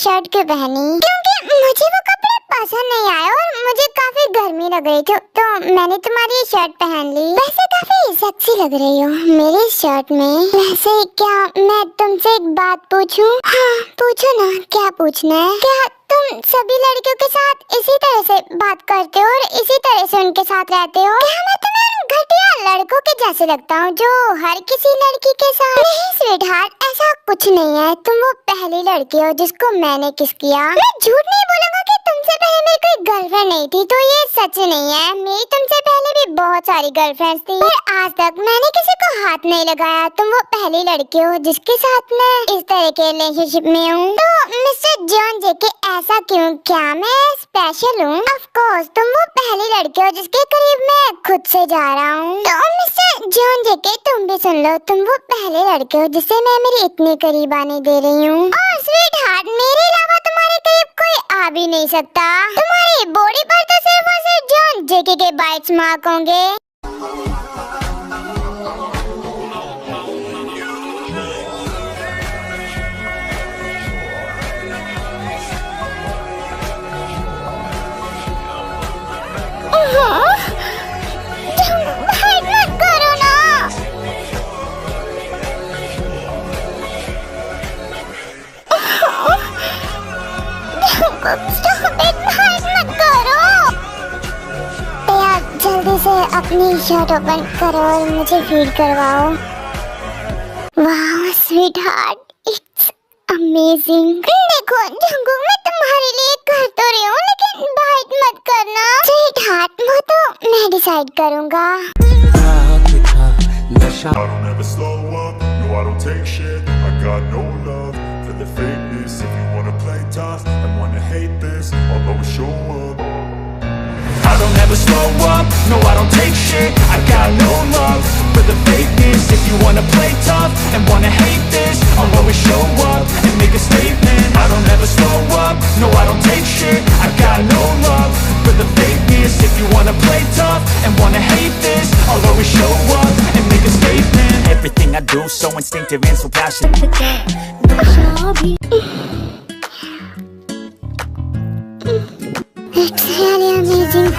शर्ट क्यों पहनी? क्योंकि मुझे वो कपड़े पसंद नहीं आए और मुझे काफी गर्मी लग रही थी, तो मैंने तुम्हारी शर्ट पहन ली। वैसे काफी सेक्सी लग रही हो मेरी शर्ट में। वैसे क्या मैं तुमसे एक बात पूछूं? हाँ, पूछो ना, क्या पूछना है? क्या तुम सभी लड़कियों के साथ इसी तरह से बात करते हो और इसी तरह से उनके साथ रहते हो? क्या मैं तुम्हें घटिया लड़कों के जैसे लगता हूँ जो हर किसी लड़की के साथ? नहीं स्वीटहार्ट, ऐसा कुछ नहीं है, तुम वो पहली लड़की हो जिसको मैंने किस किया। मैं झूठ नहीं बोलूंगा कि तुमसे पहले मेरी कोई गर्लफ्रेंड नहीं थी, तो ये सच नहीं है। मेरी तुमसे पहले भी बहुत सारी गर्लफ्रेंड्स थी, पर आज तक मैंने किसी को हाथ नहीं लगाया। तुम वो पहली लड़की हो जिसके साथ मैं इस तरह के रिलेशनशिप में हूँ। तो मिस्टर जॉन जेके ऐसा क्यों? क्या मैं स्पेशल हूँ? ऑफ कोर्स तुम वो पहली लड़की हो जिसके करीब मैं खुद से जा रहा हूँ। तो मिस्टर जॉन जेके तुम भी सुन लो, तुम वो पहले लड़के हो जिससे मैं मेरी इतनी करीब आने दे रही हूँ। और स्वीट हार्ट, मेरे अलावा तुम्हारे करीब कोई आ भी नहीं सकता। तुम्हारी बॉडी पर तो सिर्फ और सिर्फ जॉन जेके के बाइट्स मार्क होंगे। मत करो ना। मत करो यार, जल्दी से अपनी शर्ट ओपन करो और मुझे फीड करवाओ। वाह स्वीट हार्ट, इट्स अमेजिंग। देखो जंगुक, मैं तुम्हारे लिए कर तो रही हूँ, लेकिन बाइट मत करना। स्वीट हार्ट, वो तो मैं डिसाइड करूँगा। I don't ever slow up, no I don't take shit. I got no love for the fakeness. If you wanna play tough and wanna hate this, I'll always show up. I don't ever slow up, no I don't take shit. I got no love for the fakeness. If you wanna play tough and wanna hate this, I'll always show up and make a statement. I don't ever slow up, no I don't take shit. I got no love for the fakeness. If you wanna play tough and wanna hate this, I'll always show up and make a statement. Everything I do so instinctive and so passionate. It's really amazing.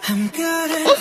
I'm good at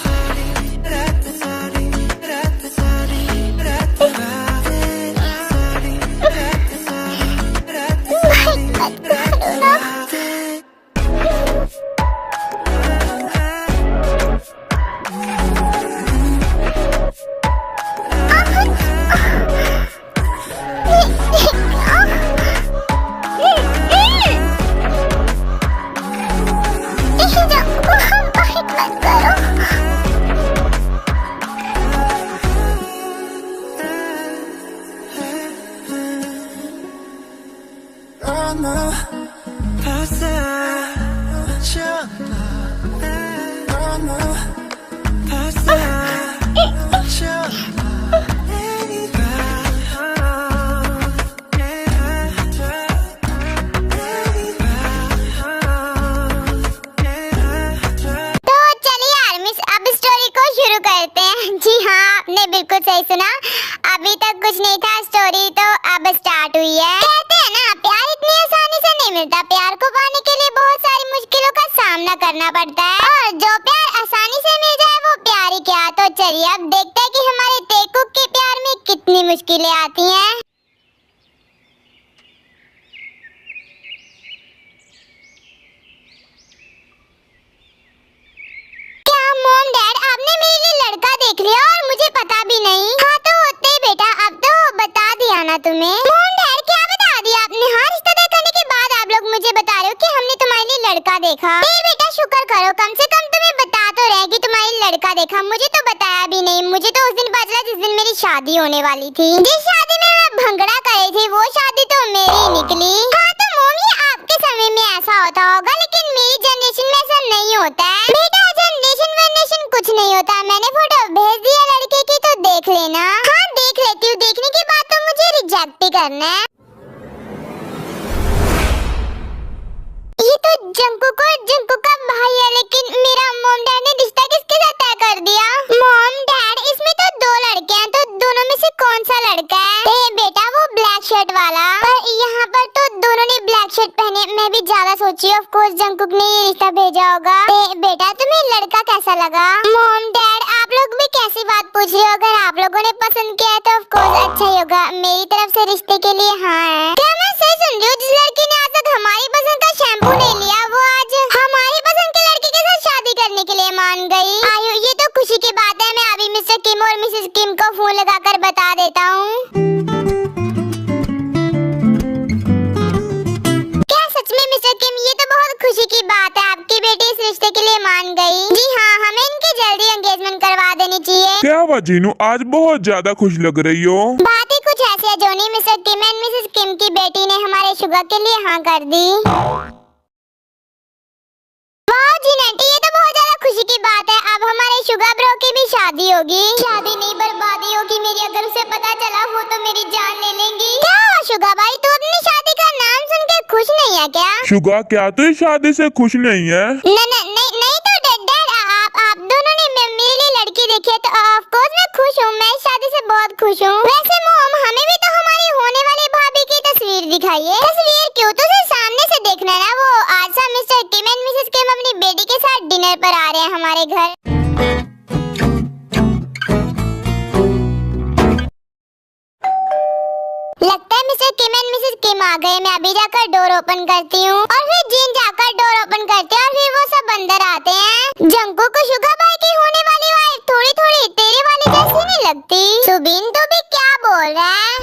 बिल्कुल सही सुना। अभी तक कुछ नहीं था, story तो अब स्टार्ट हुई है। कहते हैं ना, प्यार इतनी आसानी से नहीं मिलता। प्यार को पाने के लिए बहुत सारी मुश्किलों का सामना करना पड़ता है, और जो प्यार आसानी से मिल जाए वो प्यार ही क्या। तो चलिए अब देखते हैं कि हमारे टेकुक के प्यार में कितनी मुश्किलें आती हैं। मॉम डैड, आपने मेरे लिए लड़का देख लिया और मुझे पता भी नहीं। हाँ तो होते ही बेटा, अब तो बता दिया ना तुम्हें। मॉम डैड, क्या बता दिया आपने? हाँ, रिश्ता तय करने के बाद आप लोग मुझे बता रहे हो कि हमने तुम्हारे लिए लड़का देखा। बेटा शुक्र करो, कम से कम तुम्हें बता तो रहे कि तुम्हारे लिए लड़का देखा। मुझे तो बताया भी नहीं। मुझे तो उस दिन पता चला जिस दिन मेरी शादी होने वाली थी। जिस शादी में मैं भंगड़ा कर थी वो शादी तो मेरी निकली। हाँ तो मॉम, ये आपके समय में ऐसा होता होगा, लेकिन मेरी जनरेशन में ऐसा नहीं होता है। बेटा जनरेशन वनरेशन कुछ नहीं होता। मैंने फोटो भेज दिया लड़के की, तो देख लेना। हाँ देख लेती हूँ। देखने के बाद तो मुझे रिजेक्ट ही करना है। ये तो जंकुक और जंकुक का भाई है, लेकिन मेरा मॉम डैड ने रिश्ता किसके साथ तय कर दिया? मॉम डैड, इसमें तो दो लड़के हैं, तो दोनों में से कौन सा लड़का है? बेटा वो ब्लैक शर्ट वाला। पर यहाँ पर तो दोनों ने ब्लैक शर्ट पहने। मैं भी ज्यादा सोची, ऑफ कोर्स जंकुक ने ये रिश्ता भेजा होगा। बेटा तुम्हें लड़का कैसा लगा? मॉम डैड, आप लोग भी कैसी बात पूछ रहे हो? अगर आप लोगों ने पसंद किया है तो ऑफ कोर्स अच्छा ही होगा मेरी तरफ से रिश्ते के लिए हाँ है। क्या मैं सही सुन रही हूँ? जिस लड़की ने आज तक हमारी पसंद का शैम्पू नहीं लिया वो आज हमारी पसंद के लड़के के साथ शादी करने के लिए मान गई। आयु ये तो खुशी की बात है। मैं अभी मिस्टर किम और मिसेस किम को फोन लगाकर बता देता हूँ। क्या सच में मिस्टर किम? ये तो बहुत खुशी की बात है, आपकी बेटी इस रिश्ते के लिए मान गई। जी हाँ, हमें इनकी जल्दी एंगेजमेंट करवा देनी चाहिए। क्या हुआ जीनू, आज बहुत ज्यादा खुश लग रही हो। बात ही कुछ ऐसी है जोनी, मिस्टर किम एंड मिसेस किम की बेटी ने हमारे शुगर के लिए हाँ कर दी। वाह जी नैंटी, ये तो बहुत ज्यादा खुशी की बात है। अब हमारे शुगर ब्रो की भी शादी होगी। शादी नहीं बर्बादी होगी मेरी। अगर उसे पता चला हो तो मेरी जान ले लेंगी। क्या हुआ शुगर भाई, तू अपनी शादी का नाम सुन के खुश नहीं है क्या? शुगा क्या तू इस शादी से खुश नहीं है? नहीं तो डैड आप दोनों ने मेरे लिए लड़की देखी है तो ऑफ कोर्स मैं खुश हूँ। मैं इस शादी से बहुत खुश हूँ। वैसे मोम, हमें भी तो हमारी होने वाली भाभी की तस्वीर दिखाइए। तस्वीर क्यों? तो उसे सामने से देखना ना। वो आज सा मिस्टर किम एंड मिसेस किम अपनी बेटी के साथ डिनर पर आ रहे हैं हमारे घर। लगता है मिस्टर किम एंड मिसेस किम आ गए। मैं अभी जाकर डोर ओपन करती हूँ और फिर जीन जाकर डोर ओपन करते हैं और फिर वो सब अंदर आते हैं। जंकू को शुगर भाई की होने वाली वाइफ थोड़ी थोड़ी तेरे वाली जैसी नहीं लगती। सुबिन तो भी क्या बोल रहा है?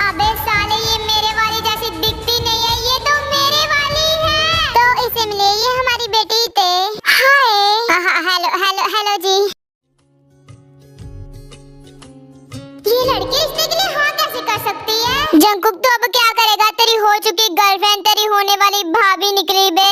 अबे साले, ये मेरे वाली जैसी दिखती नहीं है। ये तो मेरे वाली है। तो इसे मिले, ये हमारी बेटी थे। हाय हेलो जी। ये लड़की रिश्ते के लिए हाँ कैसे कर सकती है? जंकुक तो अब क्या करेगा? तेरी हो चुकी गर्लफ्रेंड तेरी होने वाली भाभी निकली बे।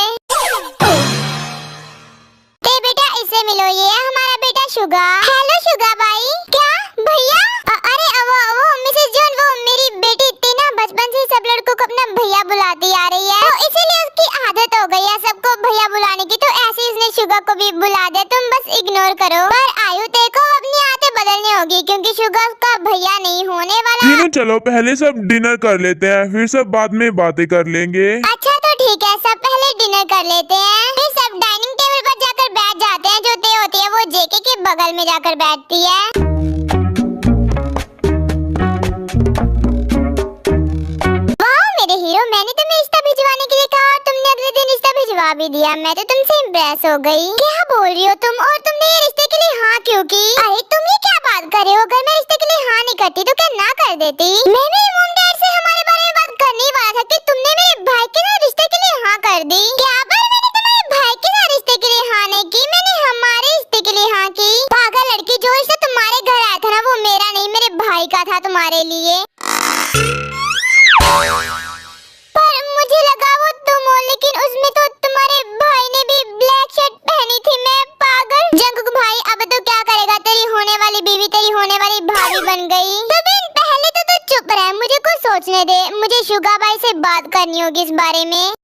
ते बेटा इसे मिलो, ये है हमारा बेटा शुगा। हेलो शुगा भाई। क्या भैया? अरे वो मिसेस जॉन, वो मेरी बेटी इतनी ना बचपन से सब लड़कों को अपना भैया बुलाती आ रही है, तो इसीलिए उसकी आदत हो गई है सबको भैया बुलाने की। तो ऐसे ही उसने शुगा को भी बुला दिया। तुम बस इग्नोर करो। पर आयु देखो अपनी आदतें बदलनी होगी क्योंकि शुगा उसका भैया नहीं होने वाला। जीनू चलो पहले सब डिनर कर लेते हैं, फिर सब बाद में बातें कर लेंगे। अच्छा तो ठीक है, सब पहले डिनर कर लेते हैं, फिर सब डाइनिंग टेबल पर जाकर बैठ जाते हैं। जो ते होती है वो जेके के बगल में जाकर बैठती है। हीरो, मैंने तुम्हें रिश्ता भिजवाने के लिए कहा और तुमने अगले दिन रिश्ता भिजवा भी दिया। मैं तो तुमसे इम्प्रेस हो गई। क्या बोल रही हो तुम? और तुमने ये रिश्ते के लिए हाँ क्यों की? अरे तुम ये क्या बात कर रहे हो? अगर मैं रिश्ते के लिए हाँ नहीं करती तो क्या ना कर देती? मैं मेरे मॉम डैड से हमारे बारे में बात करने ही वाला था कि तुमने मेरे भाई के साथ रिश्ते के लिए हाँ कर दी। क्या? पर मैंने तुम्हारे भाई के साथ रिश्ते के लिए हाँ नहीं की, मैंने हमारे रिश्ते के लिए हाँ की। पागल लड़की, जो रिश्ता तुम्हारे घर आया था ना वो मेरा नहीं मेरे भाई का था तुम्हारे लिए। मुझे लगा वो तुम हो, लेकिन उसमें तो तुम्हारे भाई ने भी ब्लैक शर्ट पहनी थी। मैं पागल। जंकुक भाई अब तो क्या करेगा? तेरी होने वाली बीवी तेरी होने वाली भाभी बन गई। सुबिन पहले तो तू चुप रह, मुझे कुछ सोचने दे। मुझे शुगा भाई से बात करनी होगी इस बारे में।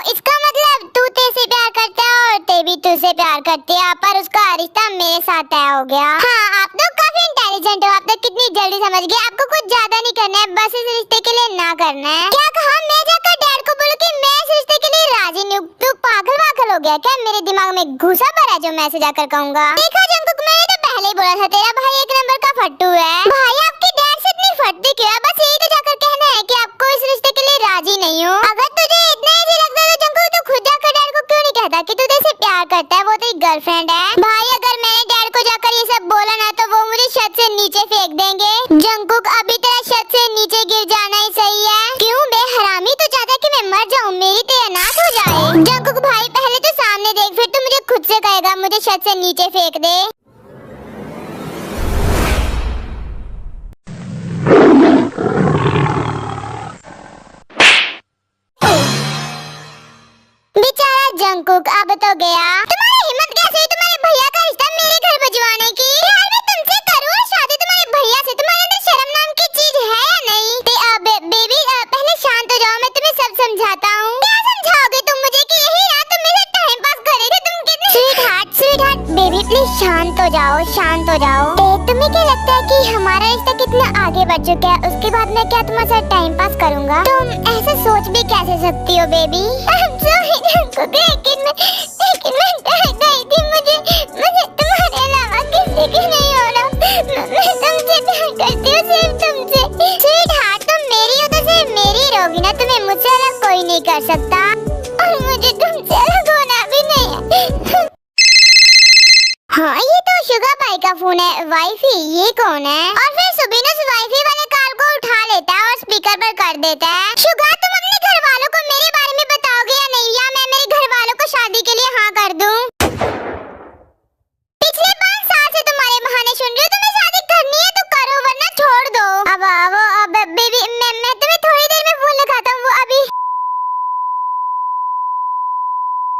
इसका मतलब तू तेरे प्यार करता है और ते भी तुझसे प्यार करती है, पर उसका रिश्ता मेरे साथ तय हो गया। हाँ, आप तो काफी इंटेलिजेंट हो। आप तो कितनी जल्दी समझ गए। आपको कुछ ज्यादा नहीं करना है, बस इस रिश्ते के लिए ना करना है। क्या कहा? मैं जाकर डैड को बोलूं कि मैं इस रिश्ते के लिए राजी नहीं हूँ? तू पागल वागल हो गया क्या? मेरे दिमाग में घुसा भरा जो मैं ऐसे जाकर कहूँगा। देखा जंकुक, मैंने तो पहले ही बोला था तेरा भाई एक नंबर का फट्टू है। भाई आपके डैड से इतनी फटती क्यों है? बस यही तो जाकर कहना है कि आपको इस रिश्ते के लिए राजी नहीं हो। अगर तुझे इतना ही लगता है तो जंकुक तू खुद जाकर डैड को क्यों नहीं कहता कि तू तेरे प्यार करता है? वो तेरी गर्लफ्रेंड है। भाई अगर मैंने डैड को जाकर ये सब बोला ना तो वो मुझे छत से नीचे फेंक देंगे। जंकुक अभी तेरा छत से नीचे गिर जाना ही सही है। क्यों बे हरामी, तू चाहता है कि मैं मर जाऊं, मेरी तो अनाथ हो जाए? जंकुक भाई पहले तो सामने देख, फिर तू मुझे खुद से कहेगा मुझे छत से नीचे फेंक दे। बेचारा जंकुक अब तो गया। तुम्हारी हिम्मत कैसे हुई तुम्हारे भैया का रिश्ता मेरे घर भिजवाने की? यार मैं तुमसे करूँ शादी तुम्हारे भैया से? है कि हमारा रिश्ता कितना आगे बढ़ चुका है, उसके बाद मैं क्या तुम्हारे साथ टाइम पास करूंगा? तुम ऐसे सोच भी कैसे सकती हो बेबी? लेकिन मैं डर गई थी, मुझे तुम्हारे अलावा किसी की नहीं हो रहा। मैं तुमसे प्यार करती हूँ, सिर्फ तुमसे। स्वीटहार्ट, तुम मेरी हो तो सिर्फ मेरी रहोगी ना, तुम्हें मुझसे अलग कोई नहीं कर सकता और मुझे तुमसे अलग होना भी नहीं है। हाँ, ये तो शुगा भाई का फोन है। वाईफी, ये कौन है? और फिर सुबीनुस वाईफी वाले कॉल को उठा लेता है और स्पीकर पर कर देता है। शुगा, तुम अपने घर वालों को मेरे बारे में बताओगे या नहीं, या मैं मेरे घर वालों को शादी के लिए हाँ कर दूं? पिछले 5 साल से तुम्हारे बहाने सुन रही हूँ। तुम्हें शादी करनी है तो करो, वरना छोड़ दो। अब बेबी, मैं तुम्हें थोड़ी देर में फोन लगाता हूँ, वो अभी।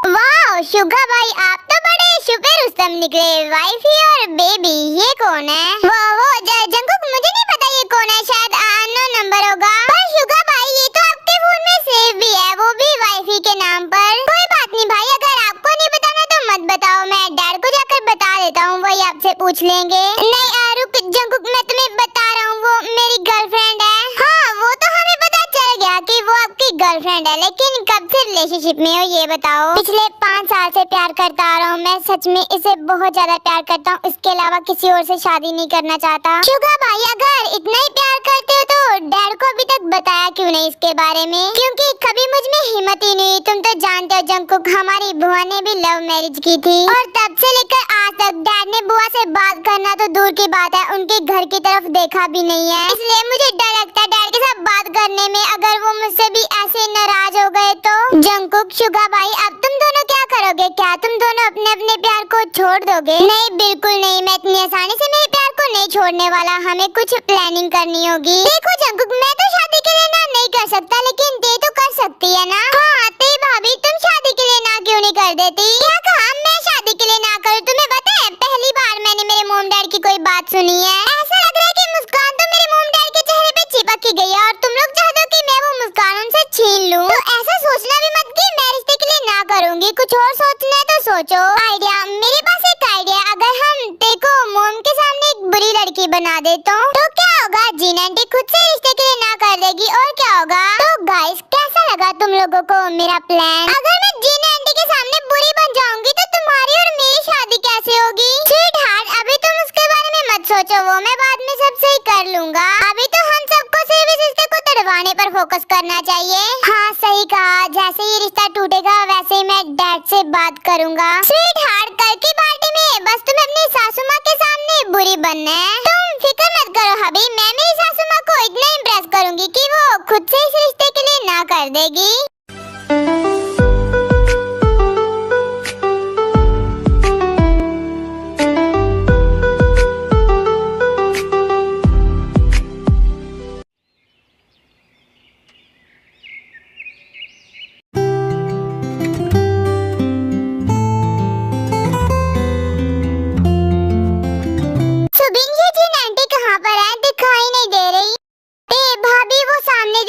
वाह शुगा भाई, आप तो बड़े शुपे रुस्तम निकले। वाइफी और बेबी, ये कौन है? वो जंकुक, मुझे नहीं पता ये कौन है, शायद अननोन नंबर होगा। पर शुगा भाई, ये तो आपके फोन में सेव भी है, वो भी वाइफी के नाम पर। कोई बात नहीं भाई, अगर आपको नहीं बताना तो मत बताओ, मैं डैड को जाकर बता देता हूँ, वही आपसे पूछ लेंगे। नहीं रुक जंकुक, मैं तुम्हें बता रहा हूँ, वो मेरी गर्लफ्रेंड है। हाँ, वो तो हमें पता चल गया कि वो आपकी गर्लफ्रेंड है, लेकिन कब से रिलेशनशिप में हो ये बताओ? पिछले 5 साल से प्यार करता आ रहा हूँ मैं, सच में इसे बहुत ज्यादा प्यार करता हूँ, इसके अलावा किसी और से शादी नहीं करना चाहता। शुगा भाई, अगर इतना ही प्यार करते हो तो डैड को अभी तक बताया क्यों नहीं इसके बारे में? क्योंकि कभी मुझ में हिम्मत ही नहीं। तुम तो जानते हो जंकुक, हमारी बुआ ने भी लव मैरिज की थी और तब से लेकर आज तक डैड ने बुआ से बात करना तो दूर की बात है, उनके घर की तरफ देखा भी नहीं है। इसलिए मुझे डर लगता है डैड के साथ बात करने में, अगर वो मुझसे भी ऐसे नाराज हो गए तो। जंकुक, शुगा भाई, अब तुम दोनों क्या करोगे? क्या तुम दोनों अपने अपने प्यार को छोड़ दोगे? नहीं, बिल्कुल नहीं, मैं इतनी आसानी से मेरे प्यार को नहीं छोड़ने वाला, हमें कुछ प्लानिंग करनी होगी। देखो जंकुक, मैं तो शादी के लिए ना नहीं कर सकता, लेकिन ते तो कर सकती है ना? हाँ ते भाभी, तुम शादी के लिए ना क्यों नहीं कर देती? क्या कहा? मैं शादी के लिए ना करूँ? तुम्हें पता है पहली बार मैंने मेरे मॉम डैड की कोई बात सुनी है। ऐसा लग रहा है कि मुस्कान तो मेरे मॉम डैड के चेहरे पे चिपक ही गई है और तुम लोग चाहते हो कि मैं वो मुस्कान उनसे छीन लूं। तो ऐसा सोचना भी मत कि मैं रिश्ते के लिए ना करूंगी, कुछ और सोचना है तो सोचो। आइडिया, मेरे पास एक आइडिया, अगर हम देखो मॉम के सामने एक बुरी लड़की बना देता हूँ तो क्या होगा? जीन आंटी खुद से रिश्ते के लिए ना कर देगी और क्या होगा? तो गाइस, कैसा लगा तुम लोगों को मेरा प्लान? अगर मैं जीन आंटी के सामने बुरी बन जाऊंगी तो तुम्हारी और मेरी शादी कैसे होगी? स्वीटहार्ट, अभी तुम उसके बारे में मत सोचो, वो मैं बाद में सब सही कर लूंगा। अभी तो हम सबको सिर्फ इस रिश्ते को तोड़वाने पर फोकस करना चाहिए। हाँ सही कहा, जैसे ये रिश्ता टूटेगा वैसे ही मैं डैड से बात करूंगा। स्वीटहार्ट, कल की पार्टी में बस तुम्हें अपनी सासू माँ के सामने बुरी बनना है। तुम फिक्र मत करो हबी, मैं मेरी सासू माँ को इतना इम्प्रेस करूंगी कि वो खुद से इस रिश्ते के लिए ना कर देगी।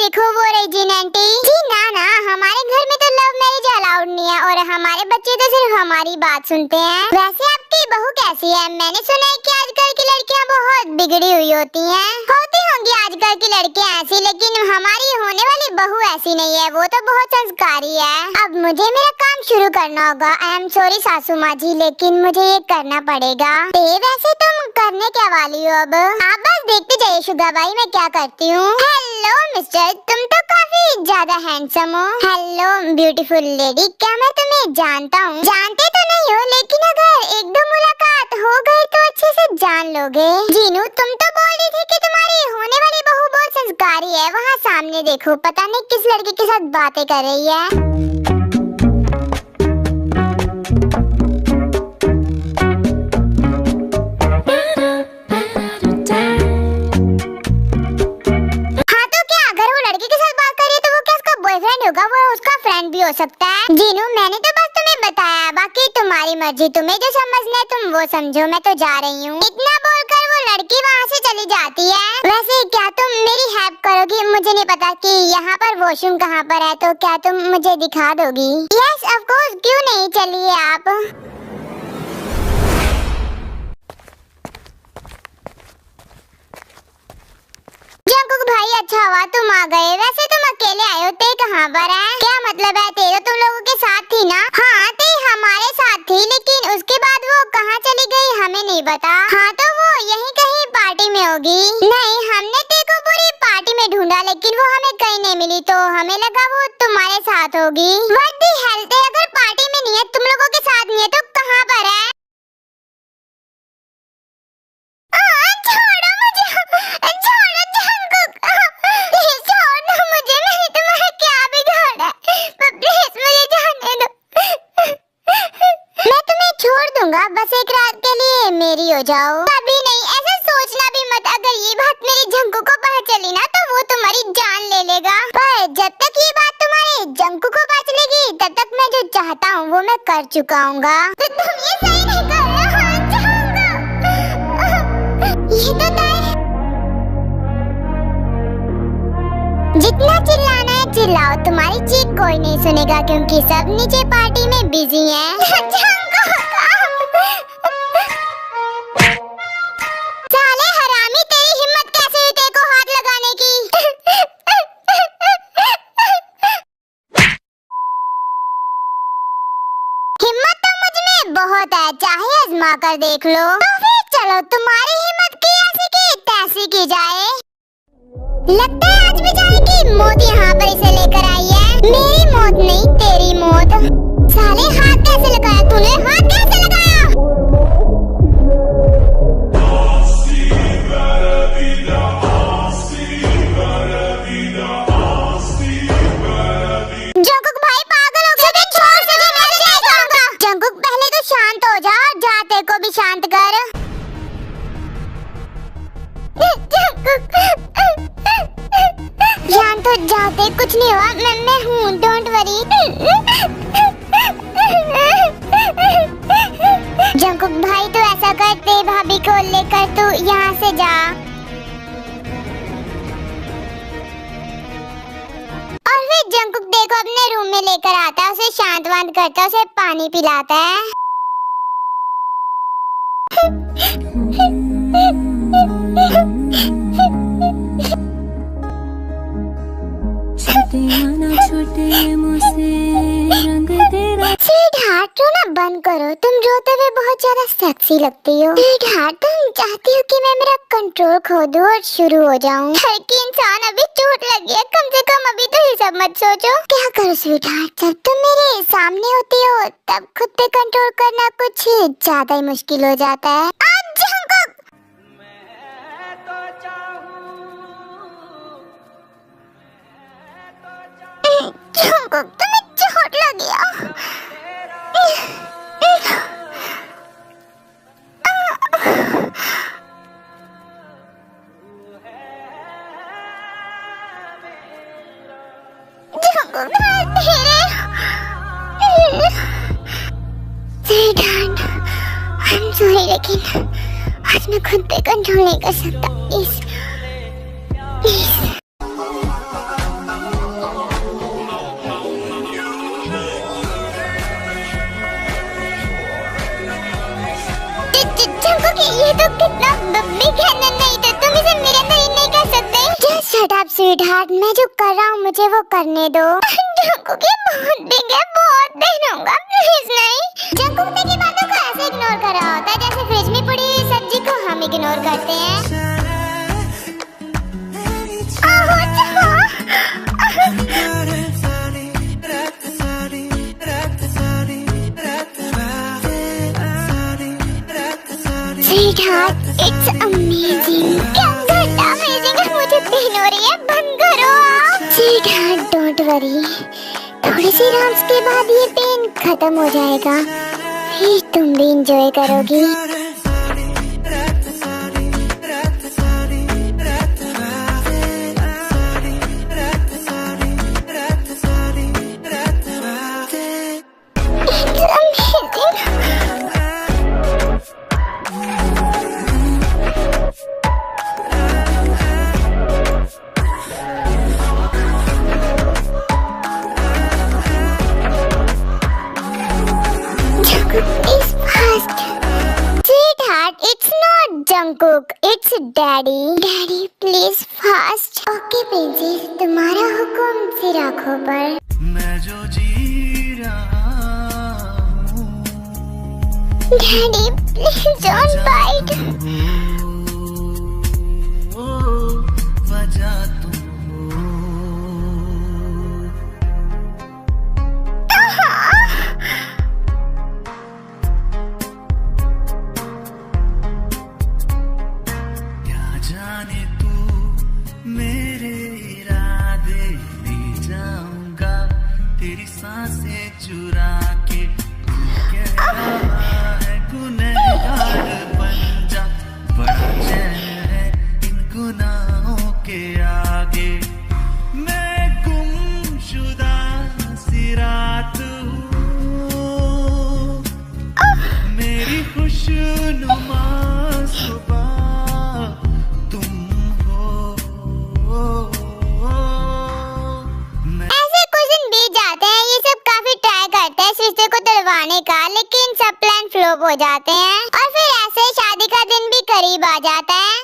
देखो वो रही जीन आंटी। जी ना, हमारे घर में तो लव मैरिज अलाउड नहीं है और हमारे बच्चे तो सिर्फ हमारी बात सुनते हैं। वैसे आपकी बहू कैसी है? मैंने सुना है कि आजकल की लड़कियां बहुत बिगड़ी हुई होती हैं। होती होंगी आजकल की लड़कियां ऐसी, लेकिन हमारी होने वाली बहू ऐसी नहीं है, वो तो बहुत संस्कारी है। अब मुझे मेरा काम शुरू करना होगा। आई एम सॉरी सासू माँ जी, लेकिन मुझे ये करना पड़ेगा। वैसे तुम करने क्या वाली हो? अब आप बस देखते जाइए शुगा भाई, मैं क्या करती हूँ। हेलो मिस्टर, तुम तो काफी ज्यादा हैंडसम हो। हेलो ब्यूटीफुल लेडी, क्या मैं तुम्हें जानता हूँ? जानते तो नहीं हो, लेकिन अगर एक दो मुलाकात हो गई तो अच्छे से जान लोगे। जीनू, तुम तो बोल रही थी कि तुम्हारी होने वाली बहू बहुत संस्कारी है। वहाँ सामने देखो, पता नहीं किस लड़के के साथ बातें कर रही है। होगा, वो उसका फ्रेंड भी हो सकता है। जीनू, मैंने तो बस तुम्हें बताया, बाकी तुम्हारी मर्जी, तुम्हें जो समझना है तुम वो समझो, मैं तो जा रही हूँ। इतना बोलकर वो लड़की वहाँ से चली जाती है। वैसे क्या तुम मेरी हेल्प करोगी? मुझे नहीं पता कि यहाँ पर वॉशरूम कहाँ पर है, तो क्या तुम मुझे दिखा दोगी? यस ऑफ कोर्स, क्यों नहीं, चलिए आप। हुआ तुम आ गए। वैसे तुम अकेले आए हो, ते कहाँ पर है? क्या मतलब है तेरा? तुम लोगों के साथ थी ना? हाँ ते हमारे साथ थी, लेकिन उसके बाद वो कहाँ चली गई हमें नहीं पता। हाँ तो वो यहीं कहीं पार्टी में होगी। नहीं, हमने ते को पूरी पार्टी में ढूंढा लेकिन वो हमें कहीं नहीं मिली, तो हमें लगा वो तुम्हारे साथ होगी। व्हाट द हेल, ते अगर पार्टी में नहीं है, तुम लोगों के साथ नहीं है, तो कहाँ पर है? छोड़ो मुझे, छोड़ो जंकुक, प्लीज छोड़ दो मुझे, मैंने तुम्हारा क्या बिगाड़ा है? प्लीज मुझे जाने दो। मैं तुम्हें छोड़ दूंगा, बस एक रात के लिए मेरी हो जाओ। कभी नहीं, ऐसा सोचना भी मत। अगर ये बात मेरी जंकुक को पता चली ना तो वो तुम्हारी जान ले लेगा। पर जब तक ये बात तुम्हारे जंकुक को पता चलेगी तब तक मैं जो चाहता हूँ वो मैं कर चुका हूँगा। तो तुम ये सही नहीं कर रहे हो जंकुक। ये तो तय। जितना चिल्लाना है चिल्लाओ, तुम्हारी चीख कोई नहीं सुनेगा क्योंकि सब नीचे पार्टी में बिजी हैं। साले हरामी, तेरी हिम्मत कैसे हुई तेरे को हाथ लगाने की? हिम्मत तो मुझ में बहुत है, चाहे आजमा कर देख लो। तो फिर चलो तुम्हारी हिम्मत की ऐसी की तैसी की जाए। लगता है आज बेचारे की मौत यहाँ पर इसे लेकर आई है। मेरी मौत नहीं, तेरी मौत। साले हाथ कैसे लगाया तूने? हाथ कैसे लगाया? जंकुक भाई पागल हो गया, छोड़ से मैं नहीं जाऊंगा। जंकुक पहले तो शांत हो जा और जाते को भी शांत कर। शांत हो जाते, कुछ नहीं हुआ, मैं हूँ, डोंट वरी। जंकुक भाई तो ऐसा करते, भाभी को लेकर तू यहाँ से जा। और फिर जंकुक देखो अपने रूम में लेकर आता है, उसे शांत वांत करता है, उसे पानी पिलाता है। स्वीटहार्ट, रोना बंद करो, तुम रोते हुए बहुत ज्यादा सेक्सी लगती हो। स्वीटहार्ट, तुम चाहती हो कि मैं मेरा कंट्रोल खो दूं और शुरू हो जाऊं। हर की इंसान अभी चोट लगी है, कम से कम अभी तो ये सब मत सोचो। क्या करो स्वीटहार्ट, जब तुम मेरे सामने होती हो तब खुद पे कंट्रोल करना कुछ ज्यादा ही मुश्किल हो जाता है। आज जंकुक, जंकुक तुम्हें चोट लगी है। I'm sorry, लेकिन आज मैं खुद पे कंट्रोल नहीं कर सकता। प्लीज ये तो कितना बिग है। नहीं तो तुम इसे मेरे अंदर ही नहीं कर सकते। जस्ट शट अप स्वीटहार्ट, मैं जो कर रहा हूँ मुझे वो करने दो। जंकुक ये बहुत बिग है, बहुत दिन होगा, प्लीज नहीं। जंकुक तेरी बातों को ऐसे इग्नोर कर रहा होता है जैसे फ्रिज में पड़ी हुई सब्जी को हम इग्नोर करते हैं। Sweetheart, it's amazing. क्या घंटा amazing है, मुझे पेन हो रही है, बंद करो आप। Sweetheart, don't worry. थोड़ी सी राम्स के बाद ये पेन खत्म हो जाएगा, फिर तुम भी इंजॉय करोगी। Yes daddy. Daddy please fast. Okay princess, तुम्हारा हुक्म सिर आँखों पर। मैं जो जी रहा हूँ, डैडी प्लीज डोंट बाइट। वजह तुम हो। क्या जाने तू मेरे इरादे, ले जाऊंगा तेरी सांसें चुरा के। तू कह रहा है गुनहगार बन जा, बड़ा चैन है इन गुनाहों के आगे। मैं गुमशुदा सी रात हूँ, मेरी खुशनुमा सुबह तुम हो। मैं ऐसे कुछ दिन बीत जाते हैं, ये सब काफी ट्राई करते हैं इस रिश्ते को तुड़वाने का, लेकिन सब प्लान फ्लॉप हो जाते हैं और फिर ऐसे शादी का दिन भी करीब आ जाता है।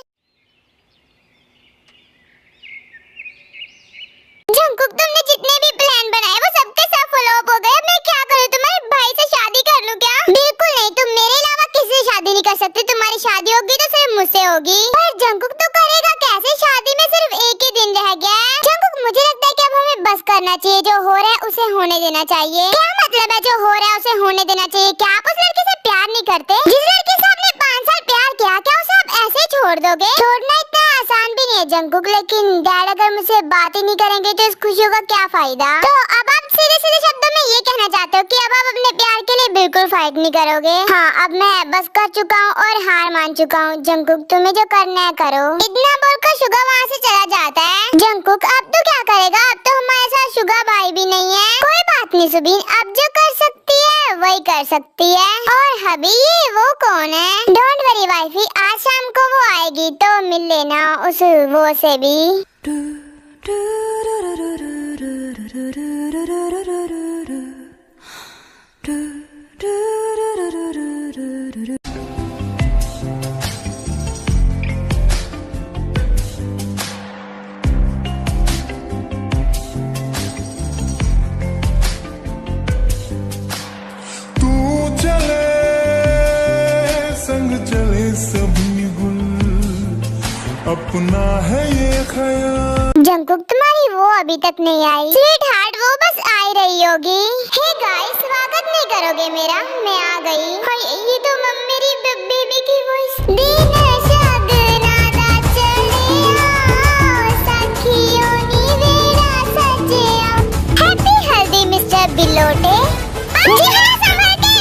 जंकुक, तुमने जितने भी प्लान बनाए वो सबके सब फ्लॉप हो गए। अब मैं क्या करूं? तुम्हारे भाई से शादी कर लूं क्या? बिल्कुल नहीं, तुम मेरे अलावा किसी से शादी नहीं कर सकती। तुम्हारी शादी होगी तो सिर्फ मुझसे होगी। पर जंकुक तो करेगा कैसे? शादी में सिर्फ एक ही दिन रह गया है। जंकुक, मुझे लगता है कि अब हमें बस करना चाहिए। जो हो रहा है उसे होने देना चाहिए। क्या मतलब है जो हो रहा है उसे होने देना चाहिए? क्या आप उस लड़के से प्यार नहीं करते? जिस लड़के से आपने 5 साल प्यार किया, क्या उसे आप ऐसे ही छोड़ दोगे? छोड़ना इतना आसान भी नहीं है जंकुक, लेकिन डैड अगर मुझसे बात ही नहीं करेंगे तो इस खुशियों का क्या फायदा? तो अब आप सीधे सीधे शब्दों में ये कहना चाहते हो कि अब आप अपने प्यार के लिए बिल्कुल फाइट नहीं करोगे? हाँ, अब मैं बस कर चुका हूँ और हार मान चुका हूँ। जंकुक, तुम्हें जो करना है करो। इतना बोलकर शुगा वहाँ से चला जाता है। जंकुक, अब तो क्या करेगा? अब तो हमारे साथ शुगा भाई भी नहीं है। कोई बात नहीं सुबीन, अब जो कर सकती है वही कर सकती है। और हबी, ये वो कौन है? डोंट वरी वाइफी, आज शाम को वो आएगी तो मिल लेना उस वो से भी। तू चले संग चले सभी गुल, अपना है ये ख्याल। जंकुक, तुम्हारी वो अभी तक नहीं आई। स्वीट हार्ट, वो बस आ ही रही होगी। हे गाइस, स्वागत नहीं करोगे मेरा? मैं आ गई। ये तो मेरी बेबी की वॉइस। दिन शगना दा चलिया, सखियों नी वेड़ा सजिया। हैप्पी हल्दी मिस्टर बिलोटे। जी हाँ, संभल के।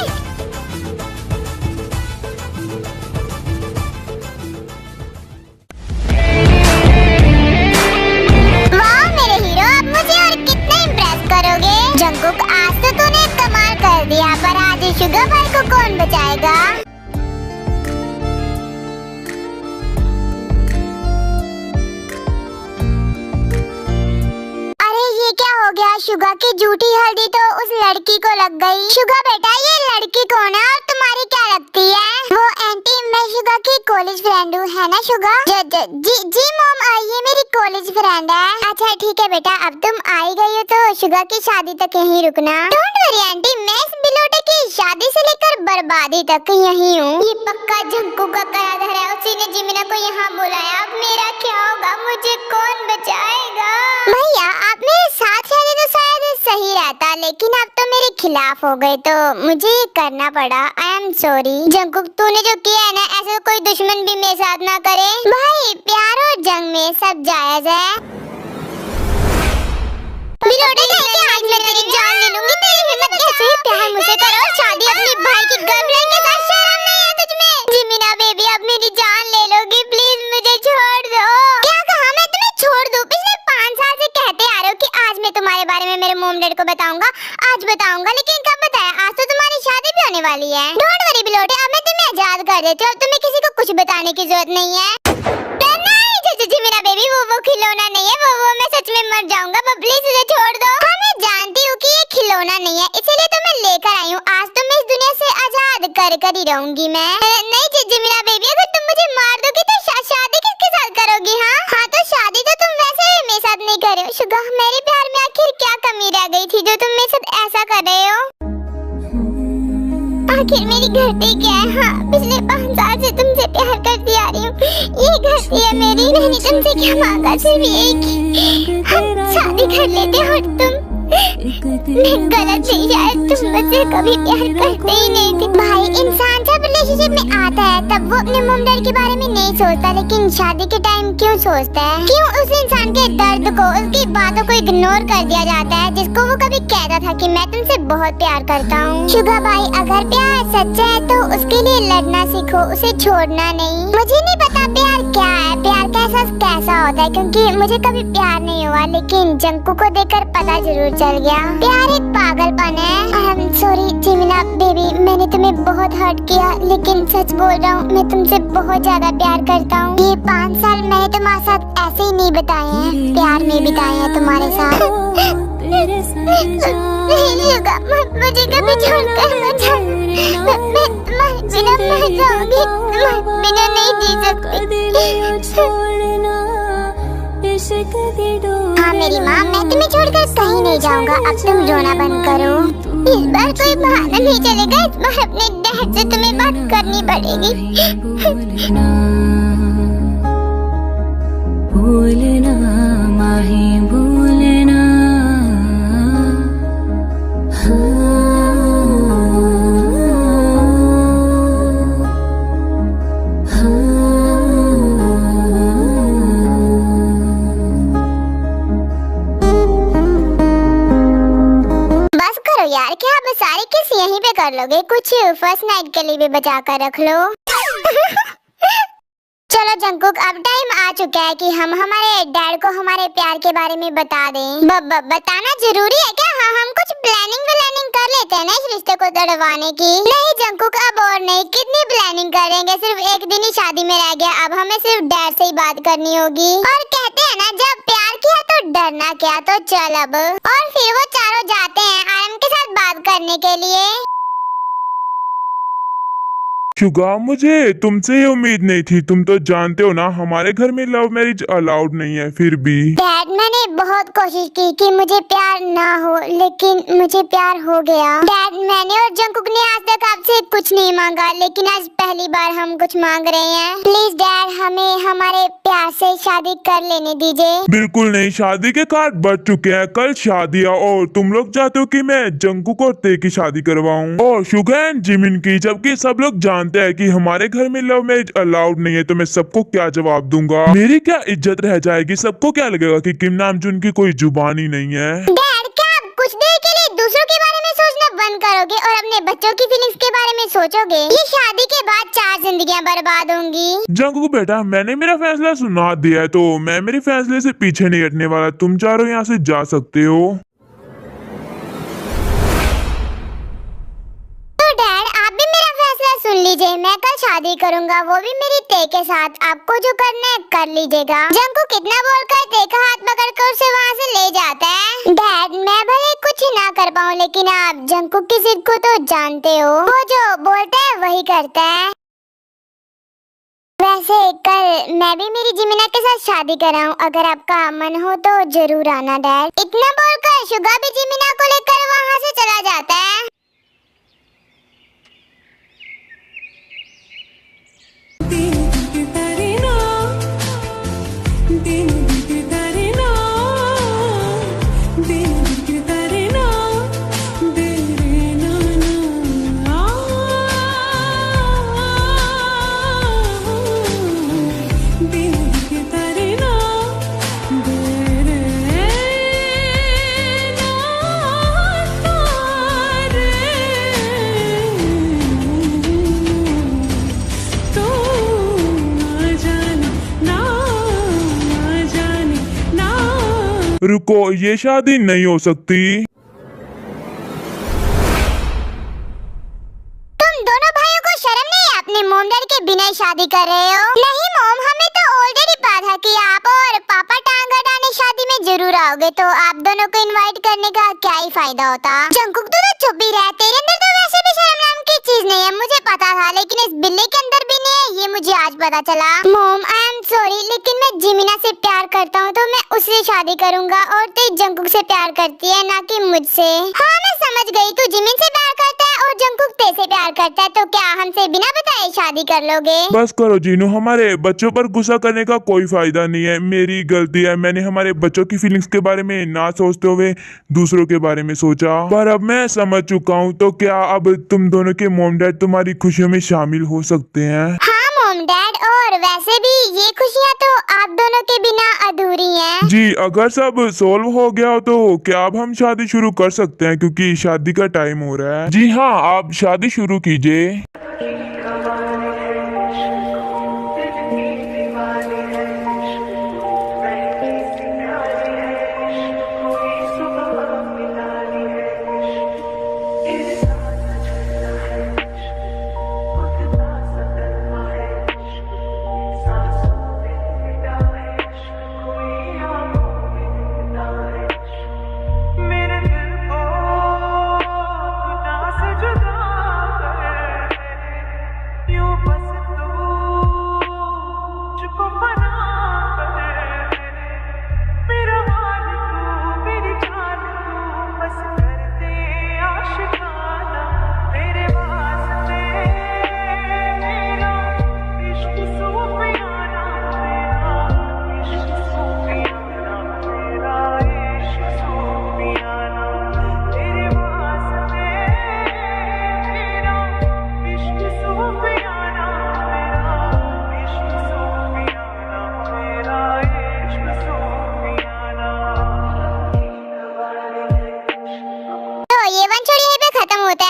वाह मेरे हीरो, अब मुझे और कितना इम्प्रेस करोगे? जंकुक, आज तो तूने कमाल कर दिया, पर आज शुगर भाई को कौन बचाएगा? अरे ये क्या हो गया? शुगा की झूठी हल्दी तो उस लड़की को लग गई। शुगा बेटा, ये लड़की कौन है और तुम्हारी क्या लगती है? वो आंटी, मैं शुगा की कॉलेज फ्रेंड हूँ, है ना शुगा? जी मॉम, ये मेरी कॉलेज फ्रेंड है। अच्छा ठीक है बेटा, अब तुम आई गई हो तो शुगा की शादी तक यहीं रुकना। डोंट वरी आंटी, मैं इस बिलोटे की शादी से लेकर बर्बादी तक यहीं हूँ। ये पक्का जंकू का करार है, उसी ने जिमिना को यहाँ बुलाया। अब मेरा क्या होगा? मुझे कौन बचाएगा? भैया, आप मेरे साथ रहते तो शायद सही रहता, लेकिन अब तो मेरे खिलाफ हो गए तो मुझे ये करना पड़ा। आई एम सॉरी जंकुक, तूने जो किया है ना, ऐसा कोई दुश्मन भी मेरे साथ ना करे। भाई, प्यार और जंग में सब जायज है। बिलोटे कहीं आज मैं तेरी जान ले लूंगी। तेरी हिम्मत कैसे हुई प्यार मुझसे करो और शादी अपनी भाई की गर्लफ्रेंड के साथ? शर्म नहीं है तुझमें? जिमिना बेबी, अब मेरी जान ले लोगी? प्लीज मुझे छोड़ दो। क्या कहा? मैं तुम्हें छोड़ दूं? पिछले 5 साल से कहते आ रहे हो कि आज मैं तुम्हारे बारे में मेरे मॉम डैड को बताऊंगा, आज बताऊंगा, लेकिन कब बताया? आज तो तुम्हारी शादी भी होने वाली है। डोंट वरी बिलोटे, अब मैं तुम्हें आजाद कर देती हूँ। अब तुम्हें किसी को कुछ बताने की जरूरत नहीं है। जिमिना बेबी, वो खिलौना नहीं है, वो मैं सच में मर जाऊंगा। प्लीज उसे छोड़ दो। हाँ, मैं जानती हूँ कि ये खिलौना नहीं है, इसीलिए तो मैं लेकर आई हूँ। आज तो मैं इस दुनिया से आजाद कर ही रहूंगी मैं। नहीं जिमिना बेबी, अगर तुम मुझे मार दोगी तो शादी शुगा, मेरे प्यार में आखिर क्या कमी रह गई थी जो तुम मेरे साथ ऐसा कर रहे हो? आखिर मेरी गलती क्या है? हाँ, पिछले 5 साल से तुमसे प्यार करती आ रही हूँ। ये गलती है मेरी। मैंने तुमसे क्या मांगा? सिर्फ एक ही, हम शादी कर लेते और तुम। मैं गलत नहीं, शायद तुम मुझसे कभी प्यार करते ही नहीं थे। भाई, इंसान जब रिलेशनशिप में आता है तब वो अपने मॉम डैड के बारे में नहीं सोचता, लेकिन शादी के टाइम क्यों सोचता है? क्यों उस इंसान के दर्द को, उसकी बातों को इग्नोर कर दिया जाता है, जिसको वो कभी कहता था कि मैं तुमसे बहुत प्यार करता हूँ। शुगा भाई, अगर प्यार सच्चा है तो उसके लिए लड़ना सीखो, उसे छोड़ना नहीं। मुझे नहीं पता प्यार क्या है, प्यार का एहसास कैसा होता है, क्योंकि मुझे कभी प्यार नहीं हुआ, लेकिन जंकू को देखकर पता जरूर चल गया। प्यार एक पागलपन है। सॉरी जिमिना बेबी, मैंने तुम्हें बहुत हर्ट किया, लेकिन सच बोल रहा हूँ, मैं तुमसे बहुत ज्यादा प्यार करता हूँ। ये 5 साल मैंने तुम्हारे साथ ऐसे ही नहीं बिताए हैं, प्यार में बिताए हैं तुम्हारे साथ। शुगा, मुझे कभी छोड़कर मत जाओ। मैं बिना मर जाऊंगी, बिना नहीं जी सकती। हाँ मेरी माँ, मैं तुम्हें छोड़कर कहीं नहीं जाऊंगा। अब तुम रोना बंद करो। इस बार कोई बहाना नहीं चलेगा, इस बार अपने डैड से तुम्हें बात करनी पड़ेगी। भूलना माही भूलना, यार, क्या आप सारी किस यहीं पे कर लोगे? कुछ फर्स्ट नाइट के लिए भी बचा कर रख लो। चलो जंकुक, अब टाइम आ चुका है कि हम हमारे डैड को हमारे प्यार के बारे में बता दें। बताना जरूरी है क्या? हाँ, हम कुछ प्लानिंग कर लेते हैं ना इस रिश्ते को तोड़वाने की। नहीं जंकुक, अब और नहीं, कितनी प्लानिंग करेंगे? सिर्फ एक दिन ही शादी में रह गया, अब हमें सिर्फ डैड से ही बात करनी होगी। और कहते हैं ना, जब प्यार किया तो डरना क्या। तो चल अब। और फिर वो चारों जाते हैं आरम के साथ बात करने के लिए। शुगा, मुझे तुमसे ये उम्मीद नहीं थी। तुम तो जानते हो ना, हमारे घर में लव मैरिज अलाउड नहीं है। फिर भी डैड, मैंने बहुत कोशिश की कि मुझे प्यार ना हो, लेकिन मुझे प्यार हो गया। डैड, मैंने और जंकुक ने आज तक आपसे कुछ नहीं मांगा, लेकिन आज पहली बार हम कुछ मांग रहे हैं। प्लीज डैड, हमें हमारे प्यार से शादी कर लेने दीजिए। बिल्कुल नहीं, शादी के कार्ड बढ़ चुके हैं। कल शादी है और तुम लोग चाहते हो कि मैं जंकुक और ते की शादी करवाऊं, और शुगा एंड जिमिन की, जबकि सब लोग जानते हैं कि हमारे घर में लव मैरिज अलाउड नहीं है। तो मैं सबको क्या जवाब दूंगा? मेरी क्या इज्जत रह जाएगी? सबको क्या लगेगा कि किम नामजून की कोई जुबान ही नहीं है। डैड, क्या आप कुछ देर के लिए दूसरों के बारे में सोचना बंद करोगे और अपने बच्चों की फीलिंग्स के बारे में सोचोगे? ये शादी के बाद 4 जिंदगियां बर्बाद होंगी। जंकुक बेटा, मैंने मेरा फैसला सुना दिया है, तो मैं मेरे फैसले से पीछे नहीं हटने वाला। तुम चारों यहाँ से जा सकते हो। सुन लीजिए, मैं कल शादी करूंगा, वो भी मेरी ते के साथ। आपको जो करना है कर लीजिएगा। जंकू कितना बोलकर ते का हाथ पकड़कर उसे वहाँ से ले जाता है। डैड, मैं भले कुछ ना कर पाऊँ, लेकिन आप जंकू की जिद को तो जानते हो। वो जो बोलता है वही करता है। वैसे कल मैं भी मेरी जिमिना के साथ शादी कराऊं, अगर आपका मन हो तो जरूर आना डैड। इतना बोलकर शुगा भी जिमिना को लेकर वहाँ से चला जाता है। रुको, ये शादी नहीं हो सकती। तुम दोनों भाइयों को शर्म नहीं है? अपने मॉम डैड के बिना ही शादी कर रहे हो। नहीं मॉम, हमें तो ऑलरेडी पता था कि आप और पापा टांग अड़ाने शादी में जरूर आओगे, तो आप दोनों को इनवाइट करने का क्या ही फायदा होता। जंकुक तो चुप ही रह, तेरे अंदर तो वैसे भी शर्म नाम की चीज नहीं है। मुझे पता था, लेकिन इस बिल्ली के अंदर भी नहीं है, ये मुझे आज पता चला। मॉम, आई एम सॉरी, लेकिन मैं जिमिना से प्यार करता हूँ, तो मैं उसे से शादी करूंगा और तू जंकुक से प्यार करती है ना कि मुझसे। हाँ मैं समझ गई, तू जिमिन से प्यार करता है और जंकुक तेरे प्यार करता है, तो क्या हमसे बिना बताए शादी कर लोगे? बस करो जीनू, हमारे बच्चों पर गुस्सा करने का कोई फायदा नहीं है। मेरी गलती है, मैंने हमारे बच्चों की फीलिंग्स के बारे में ना सोचते हुए दूसरों के बारे में सोचा। पर अब मैं समझ चुका हूँ, तो क्या अब तुम दोनों के मॉम डैड तुम्हारी खुशियों में शामिल हो सकते हैं? हाँ मॉम डैड, और वैसे भी ये खुशियाँ तो आप दोनों के बिना अधूरी हैं। जी, अगर सब सोल्व हो गया हो तो क्या अब हम शादी शुरू कर सकते हैं, क्योंकि शादी का टाइम हो रहा है। जी हाँ, आप शादी शुरू कीजिए।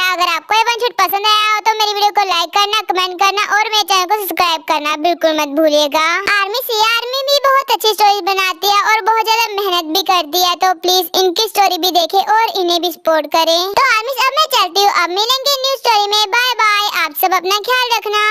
अगर आपको ये वन शॉट पसंद आया हो तो मेरी वीडियो को लाइक करना, कमेंट करना और मेरे चैनल को सब्सक्राइब करना बिल्कुल मत भूलिएगा। आर्मी भी बहुत अच्छी स्टोरी बनाती है और बहुत ज्यादा मेहनत भी करती है, तो प्लीज इनकी स्टोरी भी देखें और इन्हें भी सपोर्ट करें। तो आर्मी अब मैं चलती हूँ, अब मिलेंगे न्यू स्टोरी में। बाय बाय, आप सब अपना ख्याल रखना।